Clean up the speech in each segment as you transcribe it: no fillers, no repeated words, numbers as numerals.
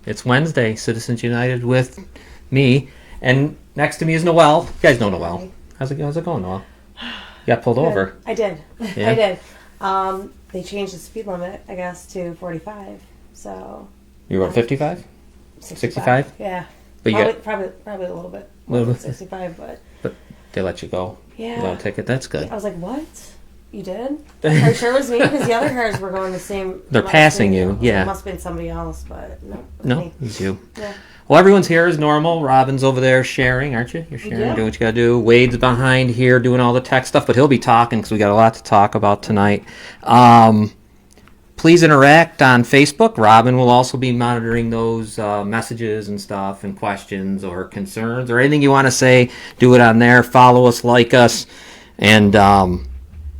It's Wednesday, Citizens United with me, and next to me is Noelle. You guys know Noelle. How's it going, Noelle? You got pulled over. I did. Yeah? I did. They changed the speed limit, I guess, to 45. So You were 55? 65? Yeah. But probably a little bit. Little bit. 65, but they let you go. yeah. Without a ticket. That's good. I was like, what? You did? I'm sure it was me because the other cars were going the same. They're passing you, yeah. It must have been somebody else, but no. No, Me. it's you. Yeah. Well, everyone's here as normal. Robin's over there sharing, aren't you? You're sharing, Yeah. doing what you got to do. Wade's behind here doing all the tech stuff, but he'll be talking because we got a lot to talk about tonight. Please interact on Facebook. Robin will also be monitoring those messages and stuff and questions or concerns or anything you want to say. Do it on there. Follow us, like us. And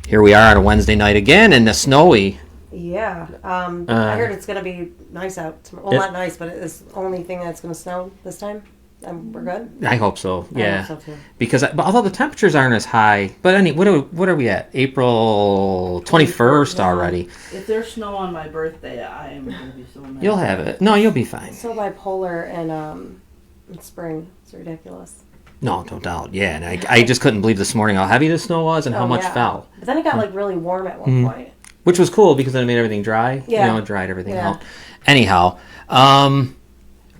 here we are on a Wednesday night again in the snowy. Yeah. I heard it's going to be nice out tomorrow. Well, not nice, but it's the only thing that's going to snow this time. We're good? I hope so, yeah. I hope so, too. Because although the temperatures aren't as high, but what are we at? April 21st already. If there's snow on my birthday, I am going to be so mad. You'll have it. No, you'll be fine. It's so bipolar in spring. It's ridiculous. No doubt. Yeah, and I just couldn't believe this morning how heavy the snow was and how much fell. But then it got like really warm at one point. Which was cool because then it made everything dry. Yeah. It dried everything out. Anyhow,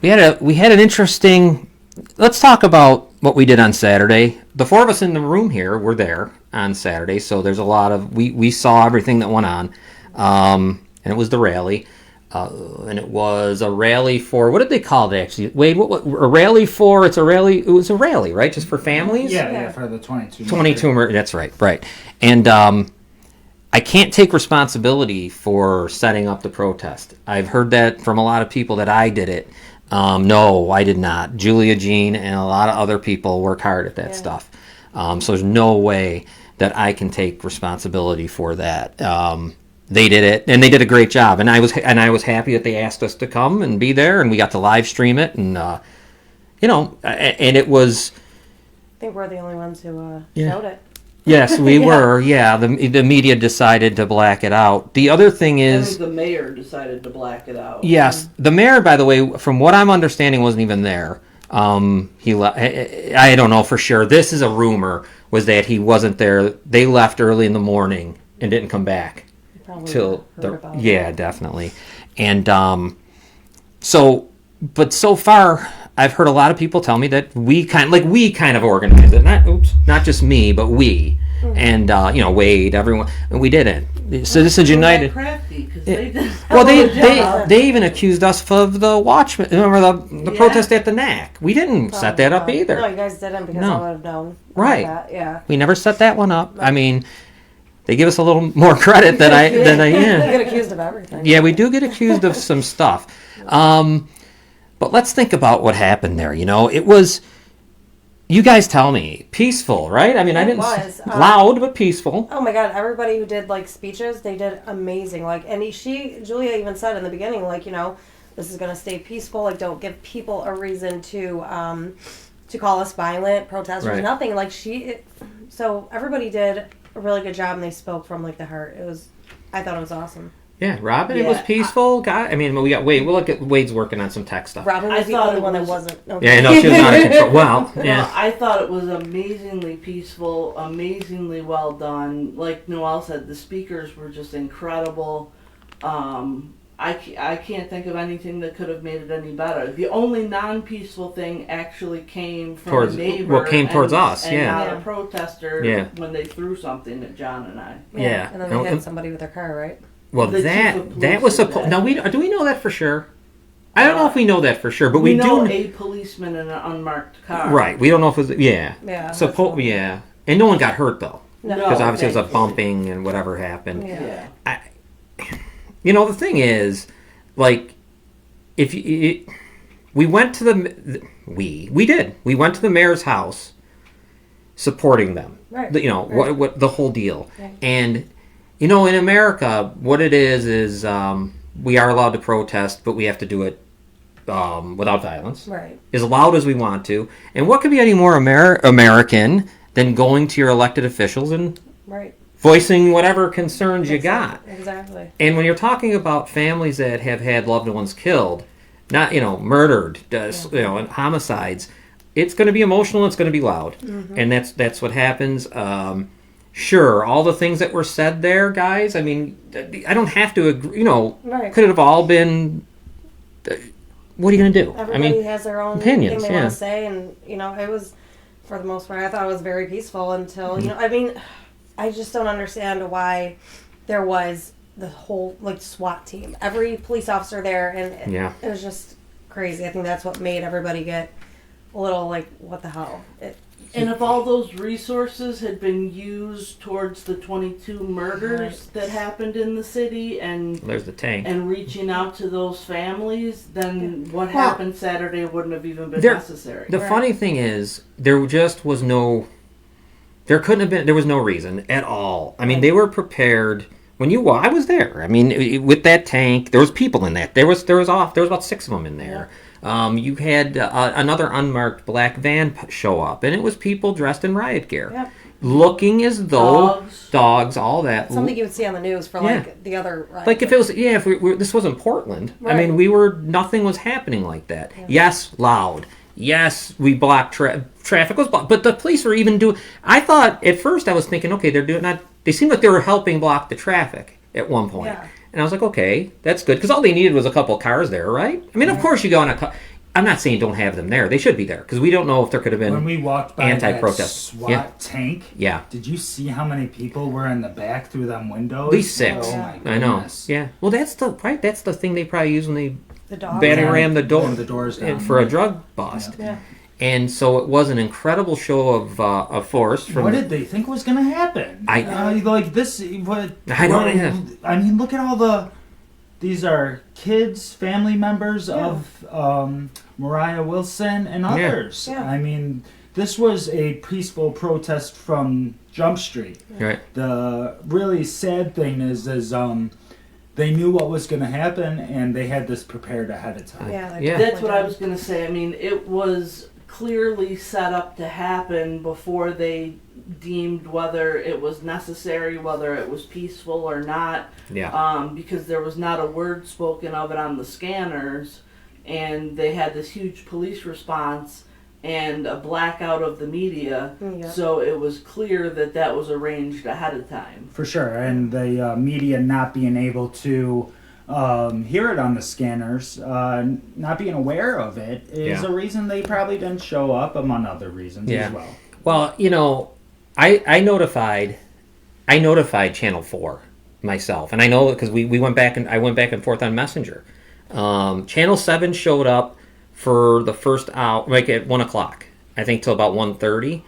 we had an interesting. Let's talk about what we did on Saturday. The four of us in the room here were there on Saturday, so there's a lot of we saw everything that went on, and it was the rally, and it was a rally for what did they call it actually? Wade, what a rally for? It's a rally. It was a rally, right? Just for families. Yeah, for the 22. 22. That's right. And I can't take responsibility for setting up the protest. I've heard that from a lot of people that I did it. No, I did not. Julia, Jean, and a lot of other people work hard at that stuff. So there's no way that I can take responsibility for that. They did it, and they did a great job. And I was happy that they asked us to come and be there, and we got to live stream it, and and it was. I think we're the only ones who showed it. Yes, we were. Yeah, the media decided to black it out. The other thing is, I think the mayor decided to black it out. Yes, the mayor, by the way, from what I'm understanding, wasn't even there. I don't know for sure. This is a rumor. Was that he wasn't there? They left early in the morning and didn't come back till definitely. And but so far, I've heard a lot of people tell me that we kind of organized it. Not just me, but we. And Wade, everyone, and we didn't. Citizens United. Crafty, 'cause they did they even accused us of the Watchmen. Remember the protest at the NAC? We didn't set that up either. No, you guys didn't because I would have known. Right. That. Yeah. We never set that one up. I mean, they give us a little more credit than I. We get accused of everything. Yeah, we do get accused of some stuff. But let's think about what happened there. It was. You guys tell me, peaceful, right? I mean, I didn't. It was loud but peaceful. Oh my God! Everybody who did speeches, they did amazing. Julia even said in the beginning, this is gonna stay peaceful. Don't give people a reason to call us violent protesters. Right. Nothing. So everybody did a really good job, and they spoke from the heart. I thought it was awesome. Yeah, Robin, it was peaceful. We got Wade. We'll look at Wade's working on some tech stuff. Robin was the only one that wasn't. Okay. Yeah, no, she was not in control. Well, yeah. No, I thought it was amazingly peaceful, amazingly well done. Like Noelle said, the speakers were just incredible. I can't think of anything that could have made it any better. The only non-peaceful thing actually came from a neighbor. Came towards us, and not a protester when they threw something at John and I. Yeah. And then they hit somebody with their car, right? Well, that was supposed. Now do we know that for sure? I don't know if we know that for sure, but we know do. A policeman in an unmarked car. Right. We don't know if it was. Yeah. Yeah. And no one got hurt though. No. Because obviously it was a bumping and whatever happened. Yeah. The thing is, we went to we went to the mayor's house, supporting them. Right. What the whole deal, right. And. In America, what it is we are allowed to protest, but we have to do it without violence. Right. As loud as we want to. And what could be any more American than going to your elected officials and voicing whatever concerns you got? Exactly. And when you're talking about families that have had loved ones killed, not murdered, and homicides, it's going to be emotional. It's going to be loud, and that's what happens. Sure, all the things that were said there, guys. I mean, I don't have to agree. Right. Could it have all been? What are you going to do? Everybody has their own opinions, thing they want to say, and it was, for the most part, I thought it was very peaceful until I just don't understand why there was the whole SWAT team, every police officer there, and it was just crazy. I think that's what made everybody get a little what the hell. And if all those resources had been used towards the 22 murders that happened in the city and there's the tank and reaching out to those families, then what happened Saturday wouldn't have even been necessary. The funny thing is, there just was there was no reason at all. I mean, they were prepared. I was there. I mean, with that tank, there was people in that. There was about 6 of them in there. You had another unmarked black van show up, and it was people dressed in riot gear, looking as though dogs, all that. Something you would see on the news for the other. If it was, if this wasn't Portland, right. I mean, nothing was happening like that. Yeah. Yes, loud. Yes, we blocked traffic was blocked, but the police were even doing. I thought at first I was thinking, okay, they're doing that. They seemed like they were helping block the traffic at one point. Yeah. And I was like, okay, that's good. Because all they needed was a couple of cars there, right? I mean, of course you go on a car. I'm not saying don't have them there. They should be there. Because we don't know if there could have been when we walked by anti-protest that SWAT tank. Yeah. Did you see how many people were in the back through them windows? At least 6. Oh, my I know. goodness. Yeah. Well, that's the thing they probably use when they battering ram the doors down for a drug bust. Yeah. And so it was an incredible show of force. What did they think was going to happen? I don't know. I mean, look at all these are kids, family members of Mariah Wilson and others. Yeah. I mean, this was a peaceful protest from Jump Street. Right. The really sad thing is they knew what was going to happen, and they had this prepared ahead of time. Yeah. That's what I was going to say. I mean, it was clearly set up to happen before they deemed whether it was necessary, whether it was peaceful or not. Yeah. Because there was not a word spoken of it on the scanners, and they had this huge police response and a blackout of the media. Yeah. So it was clear that was arranged ahead of time. For sure, and the media not being able to hear it on the scanners, not being aware of it, is a reason they probably didn't show up, among other reasons as well. Well, I notified Channel 4 myself, and I know because we went back and I went back and forth on Messenger. Channel 7 showed up for the first hour, like at 1:00, I think, till about 1:30,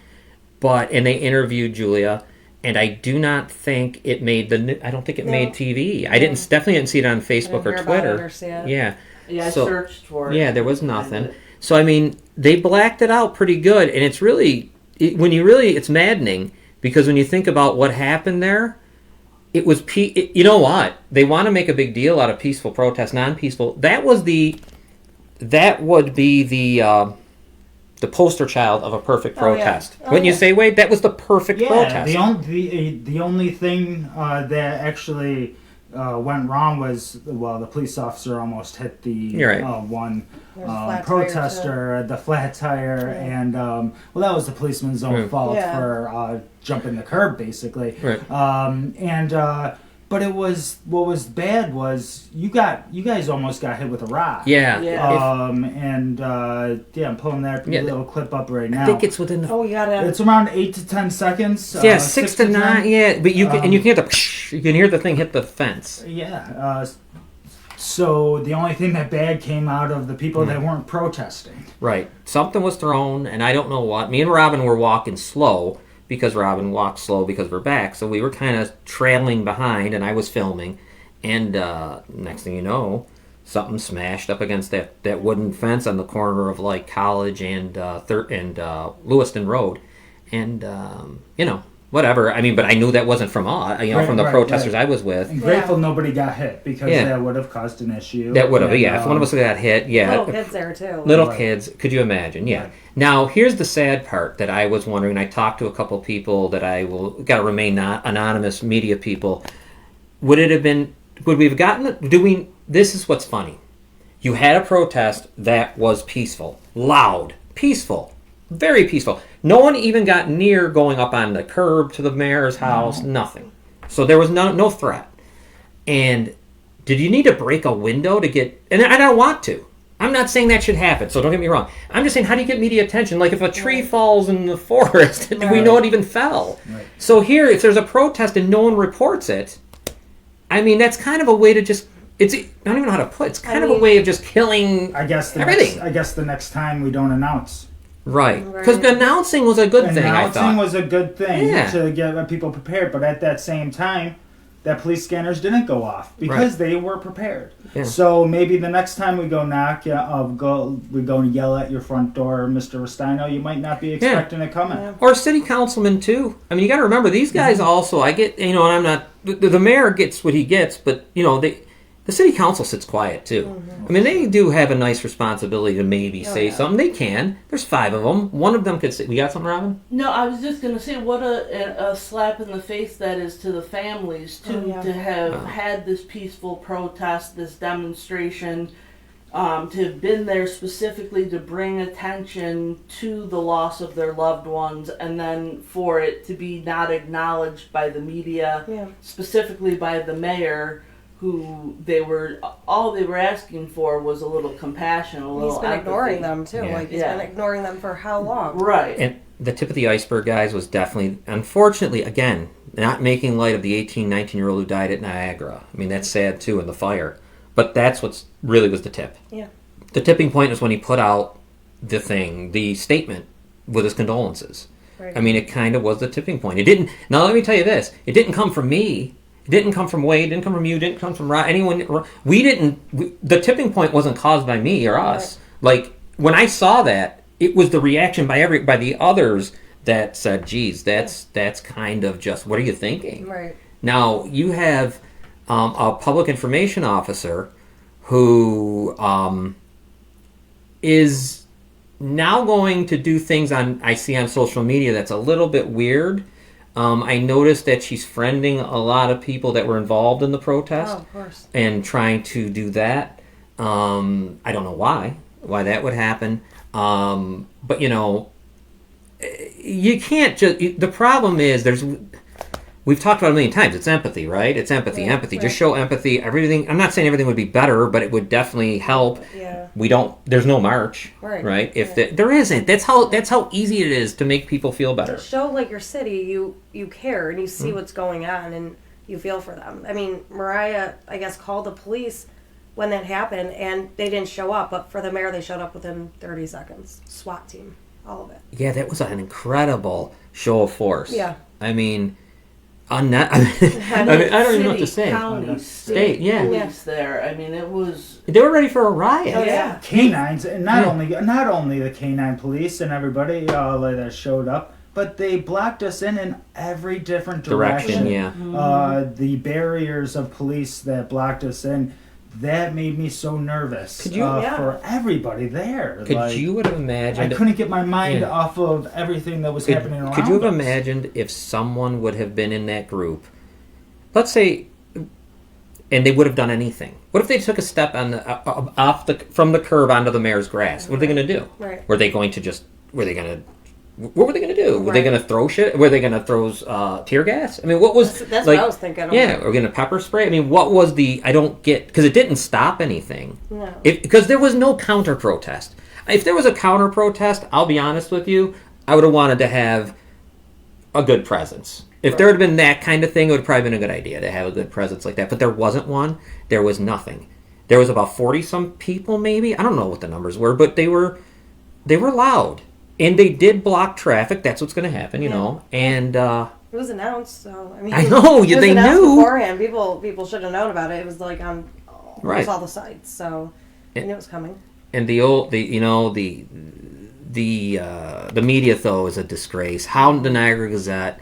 and they interviewed Julia. And I do not think it made I don't think it made TV. I definitely didn't see it on Facebook or Twitter. Yeah. Yeah, I searched for it. Yeah, there was nothing. So I mean, they blacked it out pretty good, and it's really it's maddening because when you think about what happened there, it was you know what? They want to make a big deal out of peaceful protest, non-peaceful. That would be the poster child of a perfect protest. Wouldn't you say, Wade? That was the perfect protest. The only thing that actually went wrong was, the police officer almost hit the one protester, the flat tire, and that was the policeman's own fault for jumping the curb, basically. Right. But what was bad was you guys almost got hit with a rock. Yeah. I'm pulling that little clip up right now. I think it's within it's around 8 to 10 seconds. 6 to 9. Yeah, but you can hear the thing hit the fence. Yeah. So the only thing that bad came out of the people that weren't protesting. Right. Something was thrown, and I don't know what. Me and Robin were walking slow, because Robin walked slow because of her back, so we were kind of trailing behind, and I was filming, and next thing you know, something smashed up against that wooden fence on the corner of College and Lewiston Road, and whatever. I mean, but I knew that wasn't from from the protesters I was with. I'm grateful nobody got hit because that would have caused an issue. That would have, if one of us got hit, Little kids there too. Little kids, could you imagine? Yeah. Right. Now, here's the sad part that I was wondering. I talked to a couple people that I will got to remain anonymous media people. Would we have gotten it? This is what's funny. You had a protest that was peaceful, loud, peaceful, very peaceful. No one even got near going up on the curb to the mayor's house, nothing. So there was no threat. And did you need to break a window to get... And I don't want to. I'm not saying that should happen, so don't get me wrong. I'm just saying, how do you get media attention? Like if a tree falls in the forest, we know it even fell. Right. So here, if there's a protest and no one reports it, I mean, that's kind of a way to just... I don't even know how to put it. It's kind of a way of just killing everything. I guess the next time we don't announce. Right. Because announcing was a good thing, I thought. Announcing was a good thing to get people prepared, but at that same time, that police scanners didn't go off because they were prepared. Yeah. So maybe the next time we go knock, we go and yell at your front door, Mr. Restaino, you might not be expecting it coming. Yeah. Or city councilmen too. I mean, you got to remember these guys also. I get, and I'm not. The mayor gets what he gets, but the city council sits quiet too. Mm-hmm. I mean, they do have a nice responsibility to maybe say something. They can. There's 5 of them. One of them could say, we got something, Robin? No, I was just going to say what a slap in the face that is to the families, too, to have had this peaceful protest, this demonstration, to have been there specifically to bring attention to the loss of their loved ones, and then for it to be not acknowledged by the media, specifically by the mayor, who all they were asking for was a little compassion, a little empathy. He's been ignoring them too. Yeah. He's been ignoring them for how long? Right. And the tip of the iceberg, guys, was definitely, unfortunately, again, not making light of the 18, 19-year-old who died at Niagara. I mean, that's sad too, in the fire. But that's what really was the tip. Yeah. The tipping point was when he put out the statement with his condolences. Right. I mean, it kind of was the tipping point. It didn't. Now, let me tell you this: it didn't come from me. It didn't come from Wade, didn't come from you, didn't come from anyone. The tipping point wasn't caused by me or us. Right. Like, when I saw that, it was the reaction by the others that said, geez, that's kind of just, what are you thinking? Right. Now, you have a public information officer who is now going to do things I see on social media that's a little bit weird. I noticed that she's friending a lot of people that were involved in the protest. Oh, of course. And trying to do that. I don't know why that would happen. But, you can't just... The problem is we've talked about it a million times. It's empathy, right? It's empathy. Yeah, empathy. Right. Just show empathy. Everything. I'm not saying everything would be better, but it would definitely help. Yeah. There's no march, right? If there isn't, that's how easy it is to make people feel better. Show like your city, you care and you see what's going on and you feel for them. I mean, Mariah, I guess, called the police when that happened and they didn't show up, but for the mayor, they showed up within 30 seconds. SWAT team, all of it. Yeah, that was an incredible show of force. Yeah. I mean, I don't even know what to say. County, state, police there. I mean, it was... They were ready for a riot. Oh, yeah. Canines, and not only the canine police and everybody that showed up, but they blocked us in every different direction. Yeah. The barriers of police that blocked us in, that made me so nervous. Could you, for everybody there. Could you have imagined... I couldn't get my mind off of everything that was happening around us. Could you have imagined if someone would have been in that group, let's say, and they would have done anything? What if they took a step from the curb onto the mayor's grass? What are they going to do? Right. What were they going to do? Were they going to throw shit? Were they going to throw tear gas? I mean, what was... That's what I was thinking. Yeah, we're going to pepper spray? I mean, what was I don't get... Because it didn't stop anything. No. Because there was no counter-protest. If there was a counter-protest, I'll be honest with you, I would have wanted to have a good presence. If there had been that kind of thing, it would have probably been a good idea to have a good presence like that. But there wasn't one. There was nothing. There was about 40-some people, maybe. I don't know what the numbers were, but they were loud. And they did block traffic. That's what's going to happen, you know. And it was announced, so I mean. I know they knew beforehand. People should have known about it. It was like on all the sites, so I knew it was coming. And the media though is a disgrace. How the Niagara Gazette,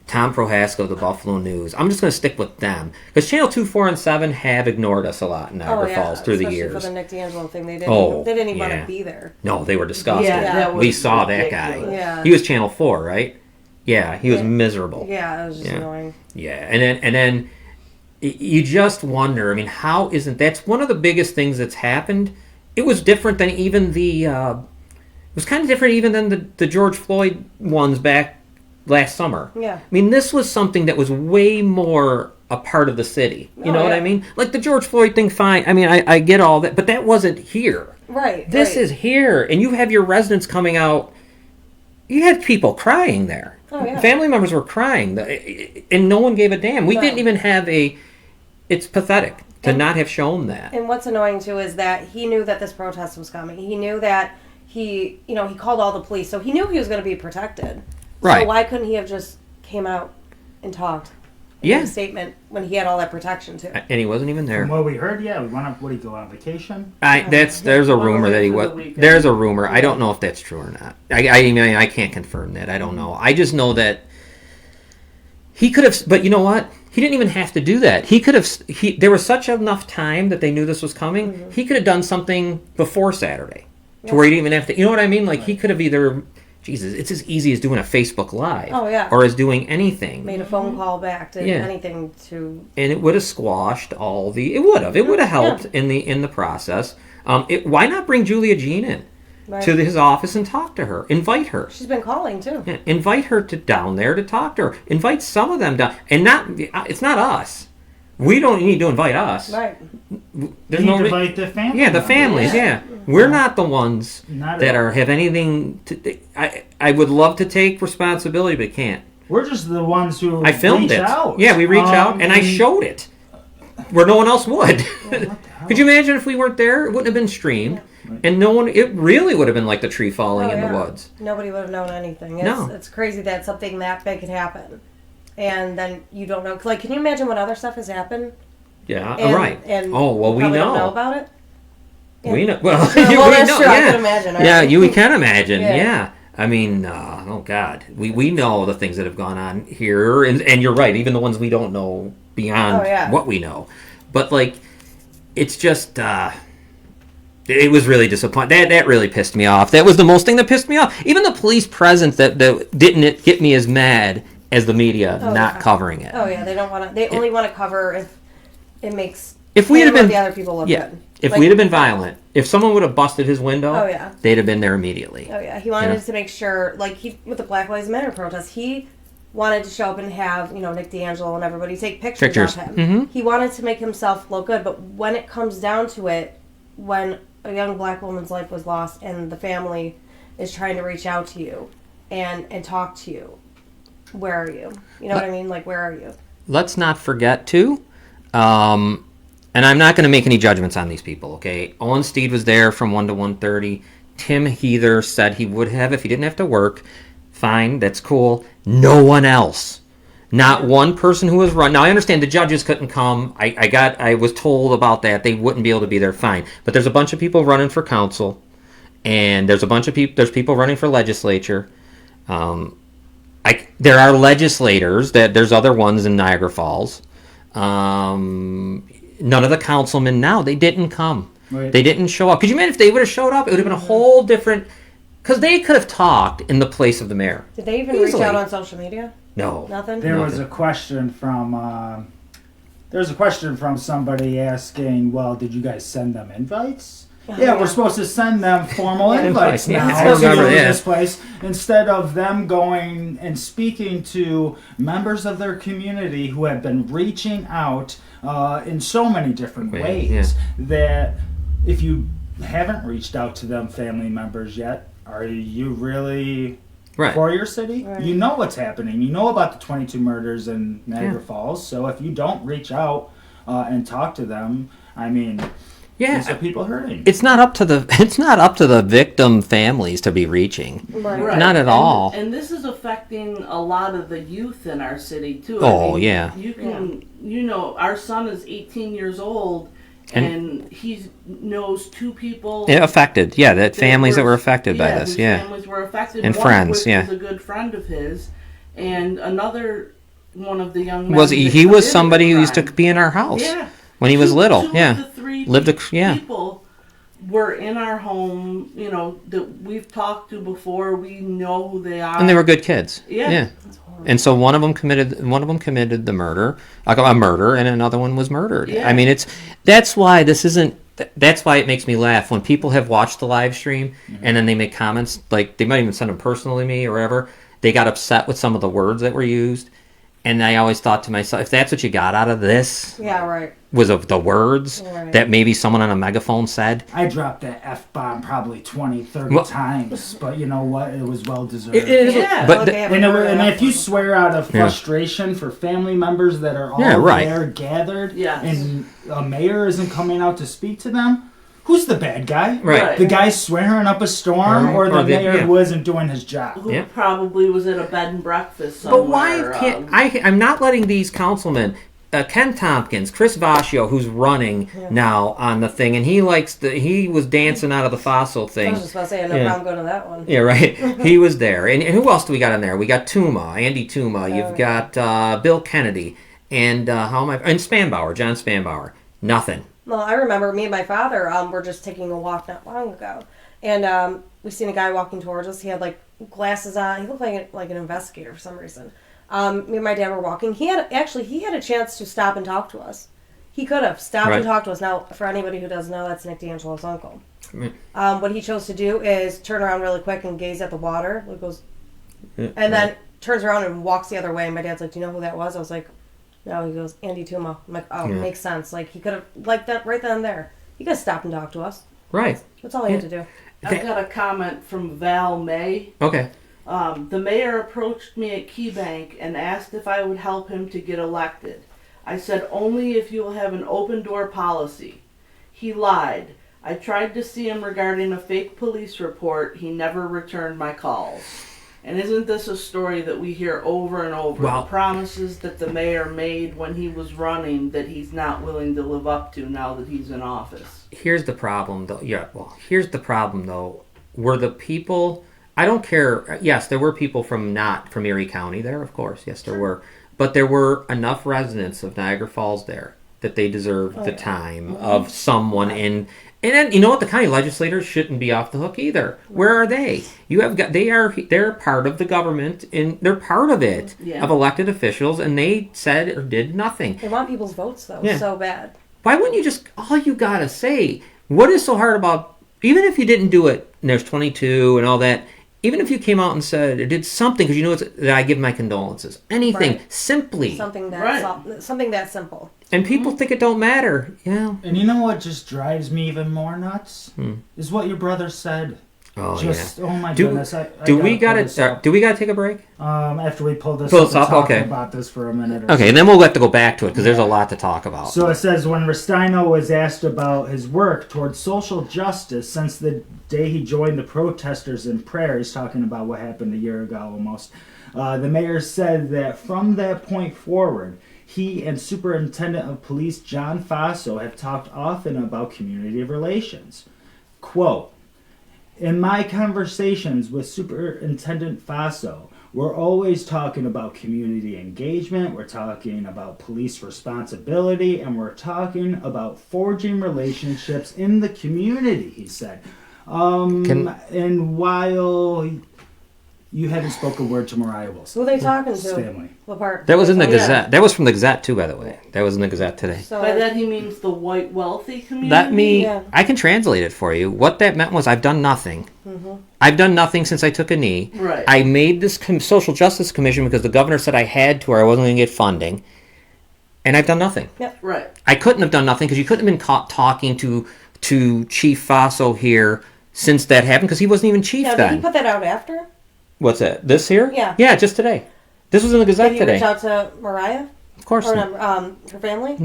Tom Prohaska of the Buffalo News. I'm just going to stick with them because Channel 2, 4, and 7 have ignored us a lot in Niagara Falls through the years. For the Nick D'Angelo thing, they didn't even want to be there. No, they were disgusting. Yeah, we saw that guy. Yeah. He was Channel 4, right? Yeah, he was miserable. Yeah, it was just annoying. Yeah, and then you just wonder. I mean, how isn't that's one of the biggest things that's happened it was different than even the. It was kind of different even than the George Floyd ones back last summer. Yeah. I mean, this was something that was way more a part of the city. You know what I mean? Like the George Floyd thing, fine. I mean, I get all that, but that wasn't here. Right. This is here, and you have your residents coming out. You had people crying there. Oh, yeah. Family members were crying, and no one gave a damn. We didn't even have a... It's pathetic to not have shown that. And what's annoying, too, is that he knew that this protest was coming. He knew that he called all the police, so he knew he was going to be protected. Right. So why couldn't he have just came out and talked? Yeah. A statement when he had all that protection, too. And he wasn't even there. From what we heard, we went would he go on vacation? There's a rumor that he was. There's a rumor. I don't know if that's true or not. I mean, I can't confirm that. I don't know. I just know that he could have. But you know what? He didn't even have to do that. He could have. There was such enough time that they knew this was coming. Mm-hmm. He could have done something before Saturday, to where he didn't even have to. You know what I mean? Like he could have either. Jesus, it's as easy as doing a Facebook Live. Oh, yeah. Or as doing anything. Made a phone call back to anything to... And it would have squashed all the... It would have. It would have helped in the process. Why not bring Julia Jean in to his office and talk to her? Invite her. She's been calling, too. Yeah, invite her down there to talk to her. Invite some of them down. And not... It's not us. We don't need to invite us. Right. There's no invite the families. Yeah, the families, We're not the ones that have anything to... I would love to take responsibility, but can't. We're just the ones who I filmed it. Out. Yeah, we reach out, and I showed it. Where no one else would. Could you imagine if we weren't there? It wouldn't have been streamed. Right. And no one... It really would have been like the tree falling in the woods. Nobody would have known anything. No. It's crazy that something that big could happen. And then you don't know. Like, can you imagine what other stuff has happened? Yeah, right. And we know. Don't know about it. We know. Well, true. we That's know. True. Yeah. I can imagine. Right? Yeah, we can imagine. Yeah. I mean, oh God, we know the things that have gone on here, and you're right. Even the ones we don't know beyond what we know, but like, it's just. It was really disappointing. That really pissed me off. That was the most thing that pissed me off. Even the police presence that didn't get me as mad as the media not covering it. Oh yeah, they don't want to. They only want to cover if it makes. If we had been the other people look good. If we'd have been violent, if someone would have busted his window, they'd have been there immediately. Oh yeah, he wanted to make sure, like with the Black Lives Matter protest, he wanted to show up and have Nick D'Angelo and everybody take pictures of him. Mm-hmm. He wanted to make himself look good, but when it comes down to it, when a young black woman's life was lost and the family is trying to reach out to you and talk to you, where are you? You know what I mean? Like, where are you? Let's not forget, too, and I'm not going to make any judgments on these people, okay? Owen Steed was there from 1 to 1:30. Tim Heather said he would have if he didn't have to work. Fine, that's cool. No one else. Not one person who was run. Now, I understand the judges couldn't come. I was told about that. They wouldn't be able to be there. Fine. But there's a bunch of people running for council, and there's a bunch of people. There's people running for legislature. There are legislators. There's other ones in Niagara Falls. None of the councilmen now. They didn't come. Right. They didn't show up. Could you imagine if they would have showed up? It would have been a whole different... Because they could have talked in the place of the mayor. Did they even reach out on social media? No. Nothing? There was a question from... There's a question from somebody asking, well, did you guys send them invites? Yeah, we're supposed to send them formal invites now to this place instead of them going and speaking to members of their community who have been reaching out in so many different ways that if you haven't reached out to them family members yet, are you really for your city? Right. You know what's happening. You know about the 22 murders in Niagara Falls. So if you don't reach out and talk to them, I mean... Yeah, these are people hurting. It's not up to the victim families to be reaching. Right. Not at all. And this is affecting a lot of the youth in our city too. Oh, I mean, you can our son is 18 years old and he knows two people affected. Yeah, families that were affected by this. Yeah. Families were affected. And one friends, of which was a good friend of his, and another one of the young men he was somebody who used to be in our house. Yeah. When he was little, Two of the three people were in our home, that we've talked to before. We know who they are, and they were good kids. Yeah. And so one of them committed the murder, a murder, and another one was murdered. Yeah. I mean, that's why this isn't. That's why it makes me laugh when people have watched the live stream and then they make comments, like they might even send them personally to me or whatever. They got upset with some of the words that were used, and I always thought to myself, if that's what you got out of this, was of the words that maybe someone on a megaphone said. I dropped that F-bomb probably 20, 30 times, but you know what? It was well deserved. And if you swear out of frustration for family members that are all there gathered, and a mayor isn't coming out to speak to them, who's the bad guy? Right. The guy swearing up a storm, or the mayor who isn't doing his job? Who probably was at a bed and breakfast somewhere. But why can't I'm not letting these councilmen, Ken Tompkins, Chris Vascio, who's running now on the thing, and he was dancing out of the fossil thing. I was just about to say, I have no problem going to that one. Yeah, right. He was there. And who else do we got in there? We got Andy Tuma. You've got Bill Kennedy. And and Spanbauer, John Spanbauer. Nothing. Well, I remember me and my father were just taking a walk not long ago, and we seen a guy walking towards us. He had like glasses on. He looked like an investigator for some reason. Me and my dad were walking. He had a chance to stop and talk to us. He could have stopped and talked to us. Now, for anybody who doesn't know, that's Nick D'Angelo's uncle. What he chose to do is turn around really quick and gaze at the water. It goes, and then turns around and walks the other way. And my dad's like, "Do you know who that was?" I was like, "No." He goes, "Andy Tuma." I'm like, "Oh, makes sense." Like he could have, like that right then and there. He could have stopped and talked to us. Right. That's all he had to do. I've got a comment from Val May. Okay. The mayor approached me at KeyBank and asked if I would help him to get elected. I said only if you will have an open door policy. He lied. I tried to see him regarding a fake police report. He never returned my calls. And isn't this a story that we hear over and over? Wow. The promises that the mayor made when he was running that he's not willing to live up to now that he's in office. Here's the problem, though. Here's the problem, though. Were the people... I don't care. Yes, there were people from Erie County there, of course. Yes, there were. But there were enough residents of Niagara Falls there that they deserved the time of someone in... And then, you know what? The county legislators shouldn't be off the hook either. Where are they? They're part of the government, and they're part of it, of elected officials, and they said or did nothing. They want people's votes, though, so bad. Why wouldn't you just... All you gotta say... What is so hard about... Even if you didn't do it, and there's 22 and all that... Even if you came out and said or did something, because you know that I give my condolences. Anything, simply. Something that simple. And people think it don't matter. Yeah. And you know what just drives me even more nuts? Is what your brother said. Oh, oh my goodness. Do we gotta take a break? After we pull this up, talk about this for a minute or okay, and then we'll have to go back to it because there's a lot to talk about. So it says, when Restaino was asked about his work towards social justice since the day he joined the protesters in prayer, he's talking about what happened a year ago almost, the mayor said that from that point forward, he and Superintendent of Police John Faso have talked often about community relations. Quote, "In my conversations with Superintendent Faso, we're always talking about community engagement, we're talking about police responsibility, and we're talking about forging relationships in the community," he said. And while you haven't spoken a word to Mariah Wilson. Who are they talking to? Family. What part? That was in the Gazette. That was from the Gazette, too, by the way. That was in the Gazette today. So, by that he means the white wealthy community? I can translate it for you. What that meant was I've done nothing. I've done nothing since I took a knee. Right. I made this social justice commission because the governor said I had to or I wasn't going to get funding. And I've done nothing. Yep. Right. I couldn't have done nothing because you couldn't have been caught talking to Chief Faso here since that happened because he wasn't even chief then. Did he put that out after? What's that? This here? Yeah. Yeah, just today. This was in the Gazette today. Did you reach out to Mariah? Of course or not. Her family?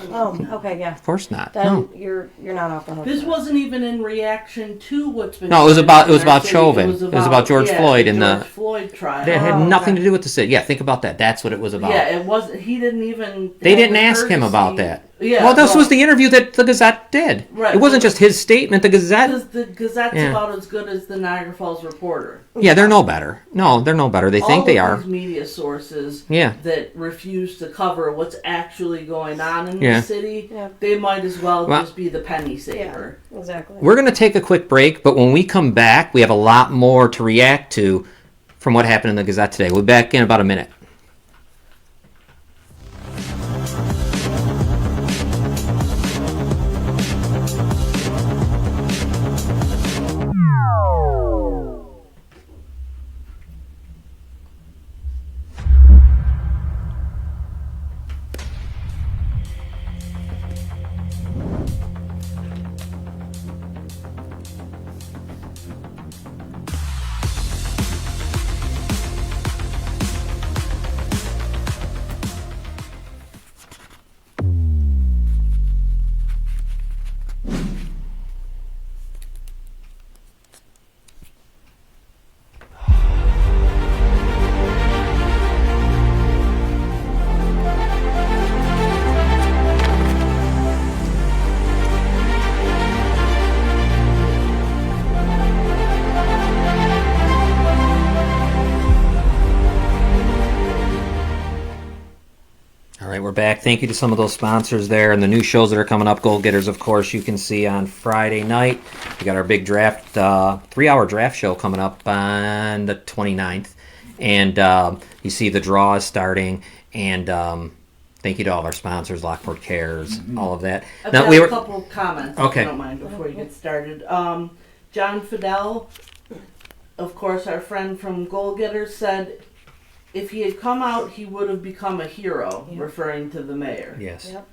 Oh, okay, yeah. Of course not. Then no. you're not off the hook. This wasn't even in reaction to what's been. No, it was about Chauvin. It was about George Floyd and the Floyd trial. That had nothing to do with the city. Yeah, think about that. That's what it was about. Yeah, it wasn't. He didn't even. They didn't ask him about that. Yeah. Well, this was the interview that the Gazette did. Right. It wasn't just his statement. The Gazette. Because the Gazette's about as good as the Niagara Falls Reporter. Yeah, they're no better. No, they're no better. They think they are. All these media sources Yeah. that refuse to cover what's actually going on in the city, they might as well just be the penny saver. Yeah, exactly. We're going to take a quick break, but when we come back, we have a lot more to react to from what happened in the Gazette today. We'll be back in about a minute. we're back. Thank you to some of those sponsors there and the new shows that are coming up. Goal Getters, of course, you can see on Friday night. We got our big draft, 3-hour draft show coming up on the 29th. And you see the draw is starting. And thank you to all of our sponsors, Lockport Cares, all of that. I've got a couple comments, if you don't mind, before you get started. John Fidel, of course, our friend from Goal Getters, said if he had come out, he would have become a hero, referring to the mayor. Yes. Yep.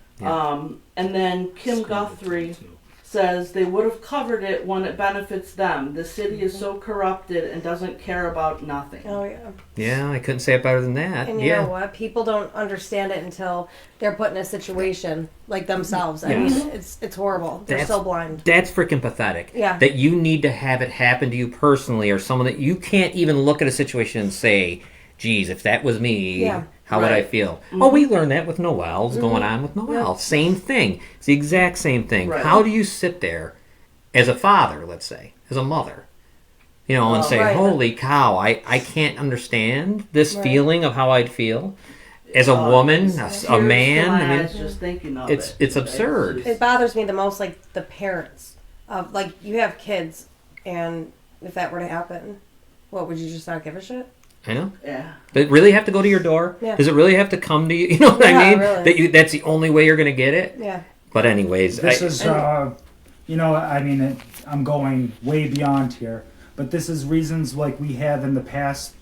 And then Kim Guthrie says they would have covered it when it benefits them. The city is so corrupted and doesn't care about nothing. Oh, yeah. Yeah, I couldn't say it better than that. And you know what? People don't understand it until they're put in a situation like themselves. I mean, it's horrible. They're so blind. That's freaking pathetic. Yeah. That you need to have it happen to you personally or someone that you can't even look at a situation and say, geez, if that was me, how would I feel? Mm-hmm. Oh, we learned that with Noelle's going on with Noelle. Yep. Same thing. It's the exact same thing. Right. How do you sit there as a father, let's say, as a mother, and say, holy cow, I can't understand this feeling of how I'd feel as a woman, a man. I mean, just thinking of it's absurd. It bothers me the most, like, the parents of, like, you have kids, and if that were to happen, what, would you just not give a shit? I know. Yeah. Does it really have to go to your door? Yeah. Does it really have to come to you? You know what I mean? Really. That's the only way you're going to get it? Yeah. But anyways. This is, I mean, I'm going way beyond here. But this is reasons like we have in the past,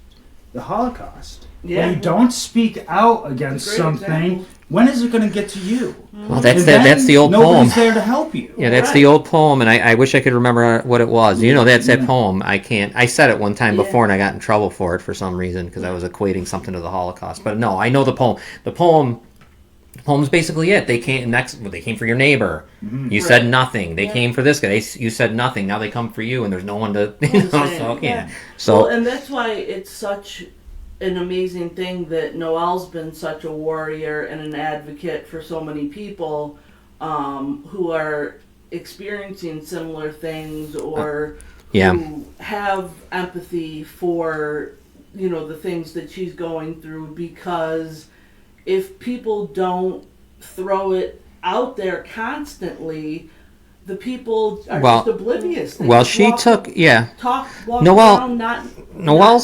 the Holocaust. Yeah. When you don't speak out against something, when is it going to get to you? Well, that's the old poem. Nobody's there to help you. Yeah, that's the old poem, and I wish I could remember what it was. That's that poem. I can't. I said it one time before, and I got in trouble for it for some reason because I was equating something to the Holocaust. But no, I know the poem. The poem's basically it. They came They came for your neighbor. Mm-hmm. You said nothing. They came for this guy. You said nothing. Now they come for you, and there's no one to. Well, and that's why it's such an amazing thing that Noelle's been such a warrior and an advocate for so many people who are experiencing similar things or who have empathy for the things that she's going through, because if people don't throw it out there constantly, the people are just oblivious. Noelle's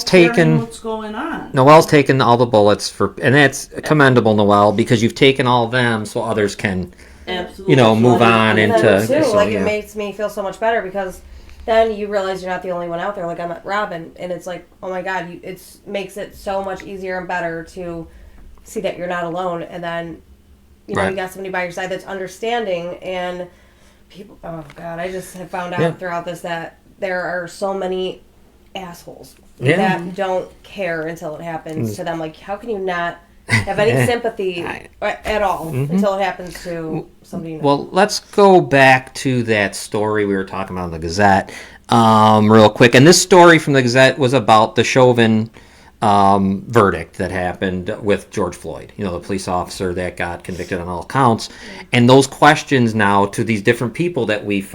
taken what's going on. Noelle's taken all the bullets and that's commendable, Noelle, because you've taken all of them so others can move on into it makes me feel so much better because then you realize you're not the only one out there. Like I met Robin, and it's like, oh my God, it makes it so much easier and better to see that you're not alone, and then you got somebody by your side that's understanding. And people, oh God, I just have found out throughout this that there are so many assholes that don't care until it happens to them. Like, how can you not have any sympathy at all until it happens to somebody? Well, let's go back to that story we were talking about in the Gazette real quick. And this story from the Gazette was about the Chauvin verdict that happened with George Floyd, the police officer that got convicted on all counts. And those questions now to these different people that we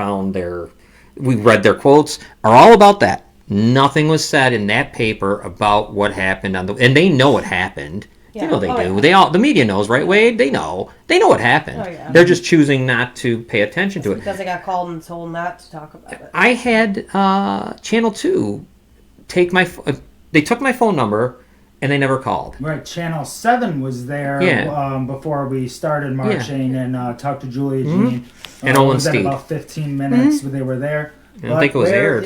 read their quotes, are all about that. Nothing was said in that paper about what happened and they know what happened. Yeah. They do. Yeah. The media knows, right, Wade? They know what happened. Oh, yeah. They're just choosing not to pay attention to it. Because they got called and told not to talk about it. I had Channel 2 take they took my phone number and they never called. Right, Channel 7 was there before we started marching and talked to Julia Jean. And Olin Steed. About 15 minutes they were there. I don't think it was aired.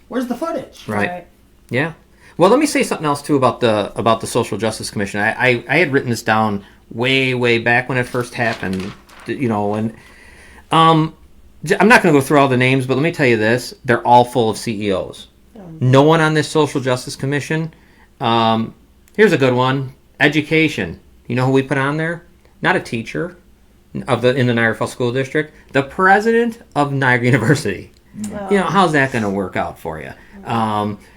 Where's the footage? Right. Yeah. Well, let me say something else too about the Social Justice Commission. I had written this down way back when it first happened, and I'm not going to go through all the names, but let me tell you this: they're all full of CEOs. No one on this Social Justice Commission. Here's a good one: education. You know who we put on there? Not a teacher in the Niagara Falls School District. The president of Niagara University. Oh. How's that going to work out for you?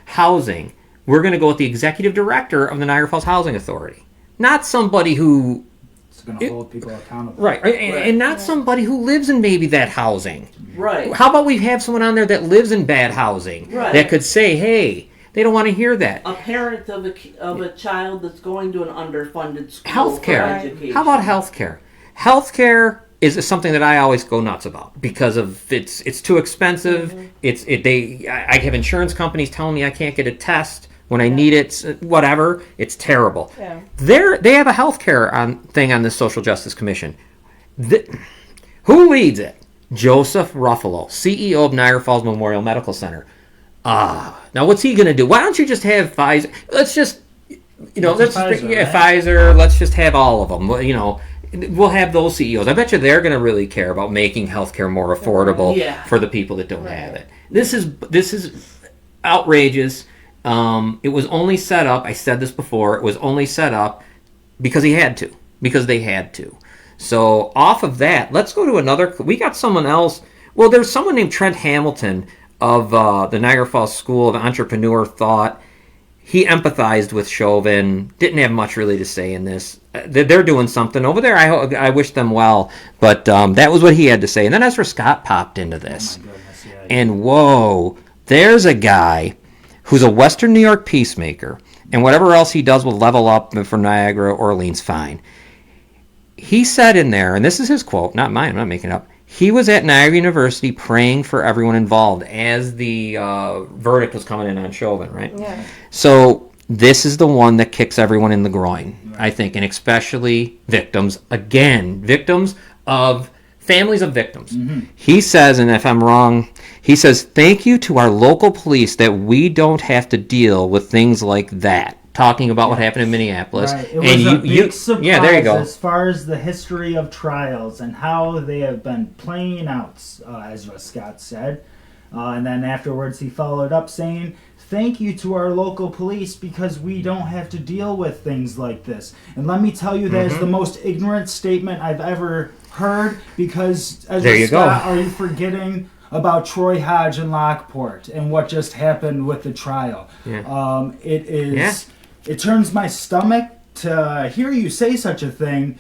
Housing. We're going to go with the executive director of the Niagara Falls Housing Authority. Not somebody who... It's going to hold people accountable. Right. And not somebody who lives in maybe that housing. Right. How about we have someone on there that lives in bad housing? Right. That could say, hey, They don't want to hear that. A parent of a child that's going to an underfunded school Healthcare. for education. How about healthcare? Healthcare is something that I always go nuts about because of it's too expensive. I have insurance companies telling me I can't get a test when I need it. Whatever, it's terrible. Yeah. They have a healthcare thing on the Social Justice Commission. Who leads it? Joseph Ruffalo, CEO of Niagara Falls Memorial Medical Center. Now what's he going to do? Why don't you just have Pfizer? Let's just, Pfizer. Let's just have all of them. We'll have those CEOs. I bet you they're going to really care about making healthcare more affordable for the people that don't have it. This is outrageous. It was only set up. I said this before. It was only set up because they had to. So off of that, let's go to another. We got someone else. Well, there's someone named Trent Hamilton of the Niagara Falls School of Entrepreneur Thought. He empathized with Chauvin. Didn't have much really to say in this. They're doing something over there. I wish them well. But that was what he had to say. And then Ezra Scott popped into this. Oh my goodness, yeah. And whoa, there's a guy who's a Western New York peacemaker. And whatever else he does will level up for Niagara, Orleans, fine. He said in there, and this is his quote, not mine, I'm not making it up. He was at Niagara University praying for everyone involved as the verdict was coming in on Chauvin, right? Yeah. So this is the one that kicks everyone in the groin, I think, and especially victims. Again, victims of families of victims. Mm-hmm. He says, and if I'm wrong, he says, thank you to our local police that we don't have to deal with things like that. Talking about what happened in Minneapolis. Right. It was a big surprise there you go. As far as the history of trials and how they have been playing out, Ezra Scott said. And then afterwards he followed up saying, thank you to our local police because we don't have to deal with things like this. And let me tell you, that is the most ignorant statement I've ever heard because, Ezra Scott, are you forgetting about Troy Hodge and Lockport and what just happened with the trial? Yeah. It is... Yeah. It turns my stomach to hear you say such a thing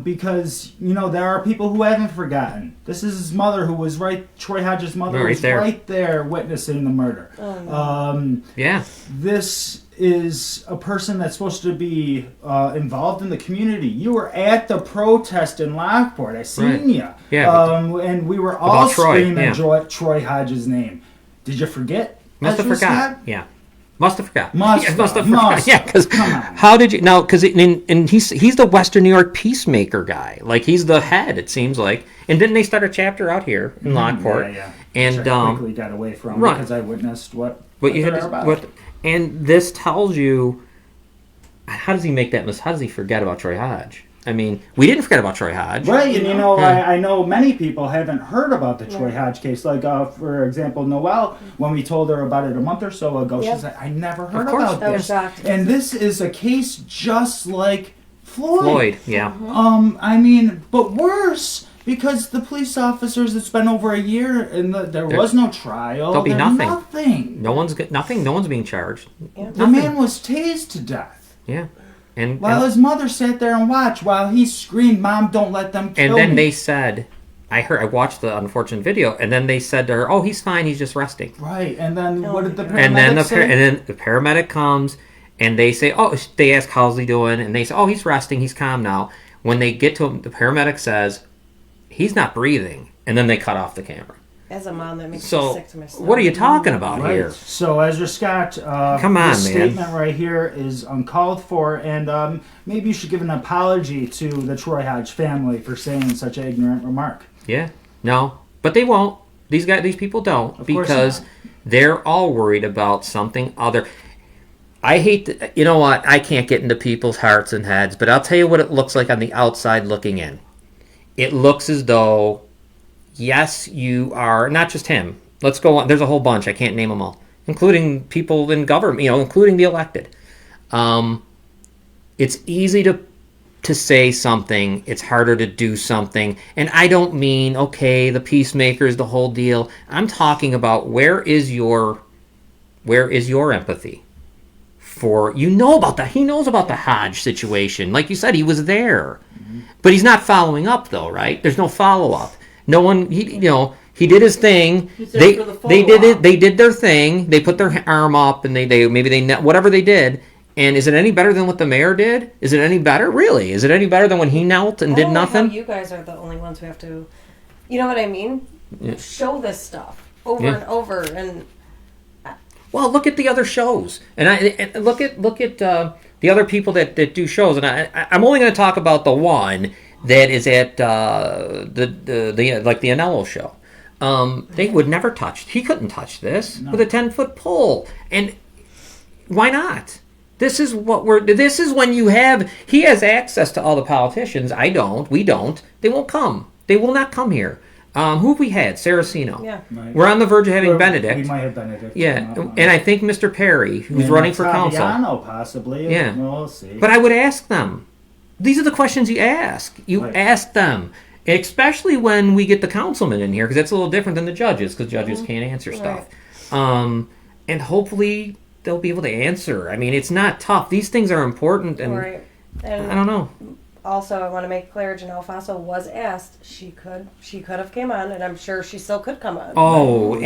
because, there are people who haven't forgotten. This is his mother who was Troy Hodge's mother was right there witnessing the murder. Oh, no. This is a person that's supposed to be involved in the community. You were at the protest in Lockport. I seen you. Yeah. And we were all screaming Troy Hodge's name. Did you forget? Must have forgot. Yeah. Must have forgot. Must have forgot. Yeah, because how did you? No, because and he's the Western New York peacemaker guy. Like he's the head. It seems like. And didn't they start a chapter out here in Lockport? Yeah. And which I quickly got away from because I witnessed what you had about. And this tells you, how does he make that How does he forget about Troy Hodge? I mean, we didn't forget about Troy Hodge. Right, and I know many people haven't heard about the Troy Hodge case. Like, for example, Noelle, when we told her about it a month or so ago, she said, I never heard about this. And this is a case just like Floyd. Yeah. I mean, but worse, because the police officers, it's been over a year, and there was no trial. There'll be nothing. Nothing. No one's being charged. Yeah. The man was tased to death. Yeah. While his mother sat there and watched while he screamed, Mom, don't let them kill me. And then they said, I watched the unfortunate video, and then they said to her, oh, he's fine, he's just resting. Right, and then what did the paramedic say? And then the paramedic comes, and they say, they ask, how's he doing? And they say, he's resting, he's calm now. When they get to him, the paramedic says, he's not breathing. And then they cut off the camera. As a mom, that makes me sick to my stomach. What are you talking about here? So, Ezra Scott, come on, this statement right here is uncalled for, and maybe you should give an apology to the Troy Hodge family for saying such an ignorant remark. Yeah, no, but they won't. These people don't, because they're all worried about something other. I hate you know what? I can't get into people's hearts and heads, but I'll tell you what it looks like on the outside looking in. It looks as though, yes, you are, not just him. Let's go on. There's a whole bunch. I can't name them all, including people in government, including the elected. It's easy to say something. It's harder to do something. And I don't mean, the peacemakers, the whole deal. I'm talking about where is your empathy? He knows about the Hodge situation. Like you said, he was there. Mm-hmm. But he's not following up, though, right? There's no follow-up. No one, He did his thing. They did their thing. They put their arm up and whatever they did. And is it any better than what the mayor did? Is it any better? Really? Is it any better than when he knelt and did nothing? How you guys are the only ones who have to, you know what I mean? Yeah. Show this stuff over and over. And well, look at the other shows, and look at the other people that do shows. And I'm only going to talk about the one that is at the Anello show. They would never touch. He couldn't touch this with a 10-foot pole, and why not? This is when you have. He has access to all the politicians. I don't. We don't. They won't come. They will not come here. Who have we had? Saraceno. Yeah. Right. We're on the verge of having Benedict. We might have Benedict. Yeah, and I think Mr. Perry, who's running for council. Possibly. Yeah. We'll see. But I would ask them. These are the questions you ask. You ask them. Especially when we get the councilman in here, because that's a little different than the judges, because judges can't answer stuff. And hopefully they'll be able to answer. I mean, it's not tough. These things are important, and I don't know. Also, I want to make clear, Janelle Faso was asked. She could have came on, and I'm sure she still could come on. Oh,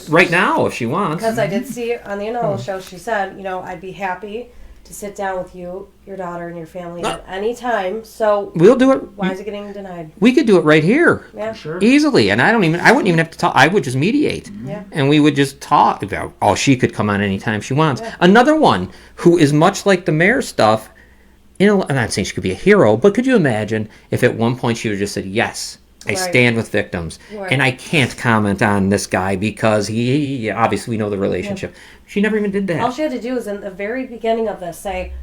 right now if she wants. Because I did see on the Noelle show, she said, I'd be happy to sit down with you, your daughter, and your family at any time. So we'll do it. Why is it getting denied? We could do it right here. Yeah, sure. Easily, and I wouldn't even have to talk. I would just mediate. Yeah. And we would just talk about. Oh, she could come on anytime she wants. Yeah. Another one who is much like the mayor stuff. I'm not saying she could be a hero, but could you imagine if at one point she would have just said, yes, I stand with victims. Right. And I can't comment on this guy because he obviously we know the relationship. Yeah. She never even did that. All she had to do was in the very beginning of this say,